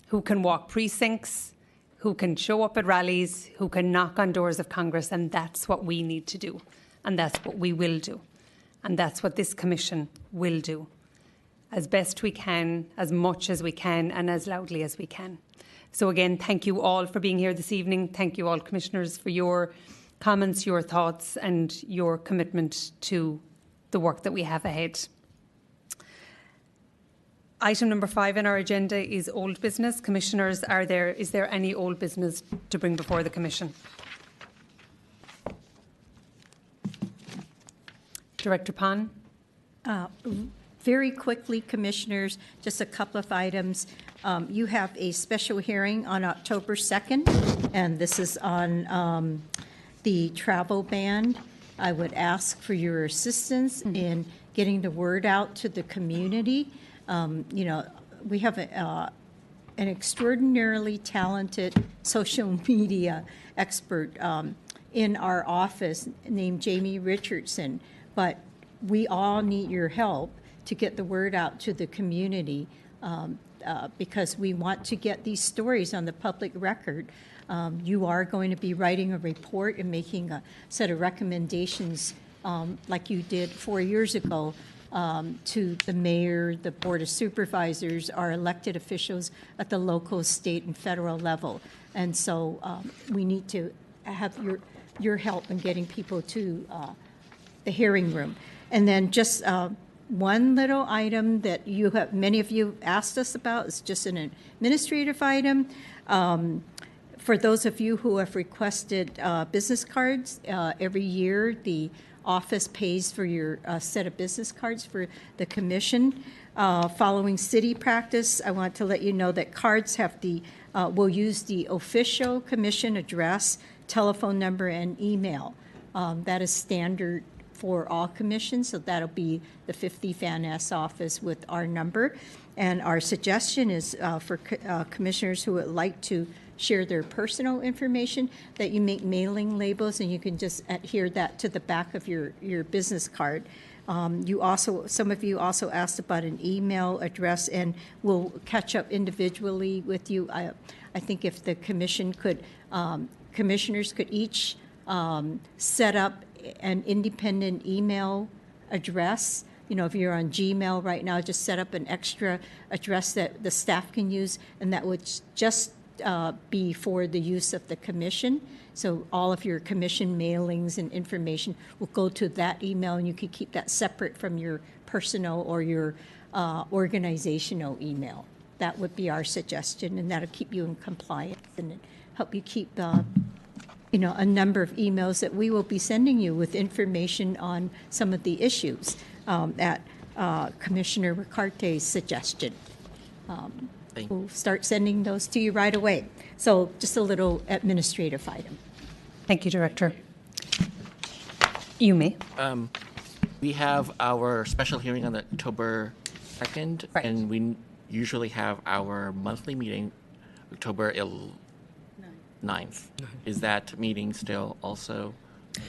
who can walk precincts, who can show up at rallies, who can knock on doors of Congress, and that's what we need to do, and that's what we will do, and that's what this Commission will do, as best we can, as much as we can, and as loudly as we can. So again, thank you all for being here this evening. Thank you all, Commissioners, for your comments, your thoughts, and your commitment to the work that we have ahead. Item number 5 on our agenda is old business. Commissioners, is there any old business to bring before the Commission? Director Pon? Very quickly, Commissioners, just a couple of items. You have a special hearing on October 2nd, and this is on the travel ban. I would ask for your assistance in getting the word out to the community. We have an extraordinarily talented social media expert in our office named Jamie Richardson, but we all need your help to get the word out to the community because we want to get these stories on the public record. You are going to be writing a report and making a set of recommendations like you did 4 years ago to the mayor, the board of supervisors, our elected officials at the local, state, and federal level. And so we need to have your help in getting people to the hearing room. And then just one little item that many of you asked us about is just an administrative item. For those of you who have requested business cards, every year the office pays for your set of business cards for the Commission. Following city practice, I want to let you know that cards will use the official Commission address, telephone number, and email. That is standard for all commissions, so that'll be the 50 Van Ness office with our number. And our suggestion is for commissioners who would like to share their personal information, that you make mailing labels and you can just adhere that to the back of your business card. Some of you also asked about an email address, and we'll catch up individually with you. I think if the commission could, commissioners could each set up an independent email address. If you're on Gmail right now, just set up an extra address that the staff can use, and that would just be for the use of the Commission. So all of your Commission mailings and information will go to that email, and you can keep that separate from your personal or your organizational email. That would be our suggestion, and that'll keep you in compliance and help you keep a number of emails that we will be sending you with information on some of the issues at Commissioner Ricarte's suggestion. We'll start sending those to you right away. So just a little administrative item. Thank you, Director. You may. We have our special hearing on October 2nd, and we usually have our monthly meeting October 9th. Is that meeting still also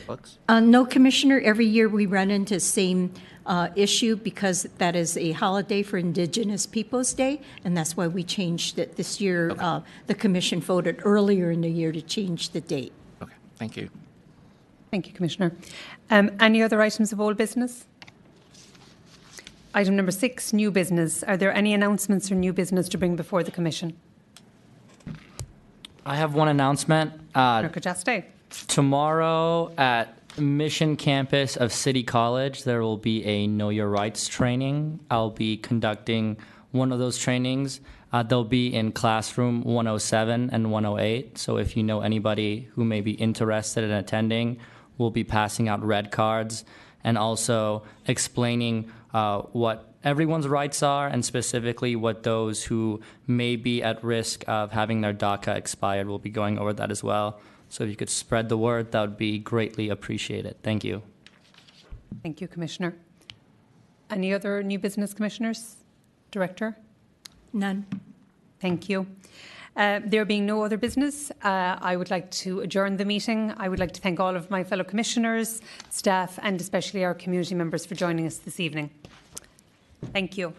books? No, Commissioner. Every year we run into the same issue because that is a holiday for Indigenous Peoples Day, and that's why we changed it this year. Okay. The Commission voted earlier in the year to change the date. Okay, thank you. Thank you, Commissioner. Any other items of old business? Item number 6, new business. Are there any announcements or new business to bring before the Commission? I have one announcement. Tomorrow at Mission Campus of City College, there will be a Know Your Rights training. I'll be conducting one of those trainings. They'll be in classroom 107 and 108. So if you know anybody who may be interested in attending, we'll be passing out red cards and also explaining what everyone's rights are, and specifically what those who may be at risk of having their DACA expired. We'll be going over that as well. So if you could spread the word, that would be greatly appreciated. Thank you. Thank you, Commissioner. Any other new business, Commissioners? Director? None. Thank you. There being no other business, I would like to adjourn the meeting. I would like to thank all of my fellow commissioners, staff, and especially our community members for joining us this evening. Thank you.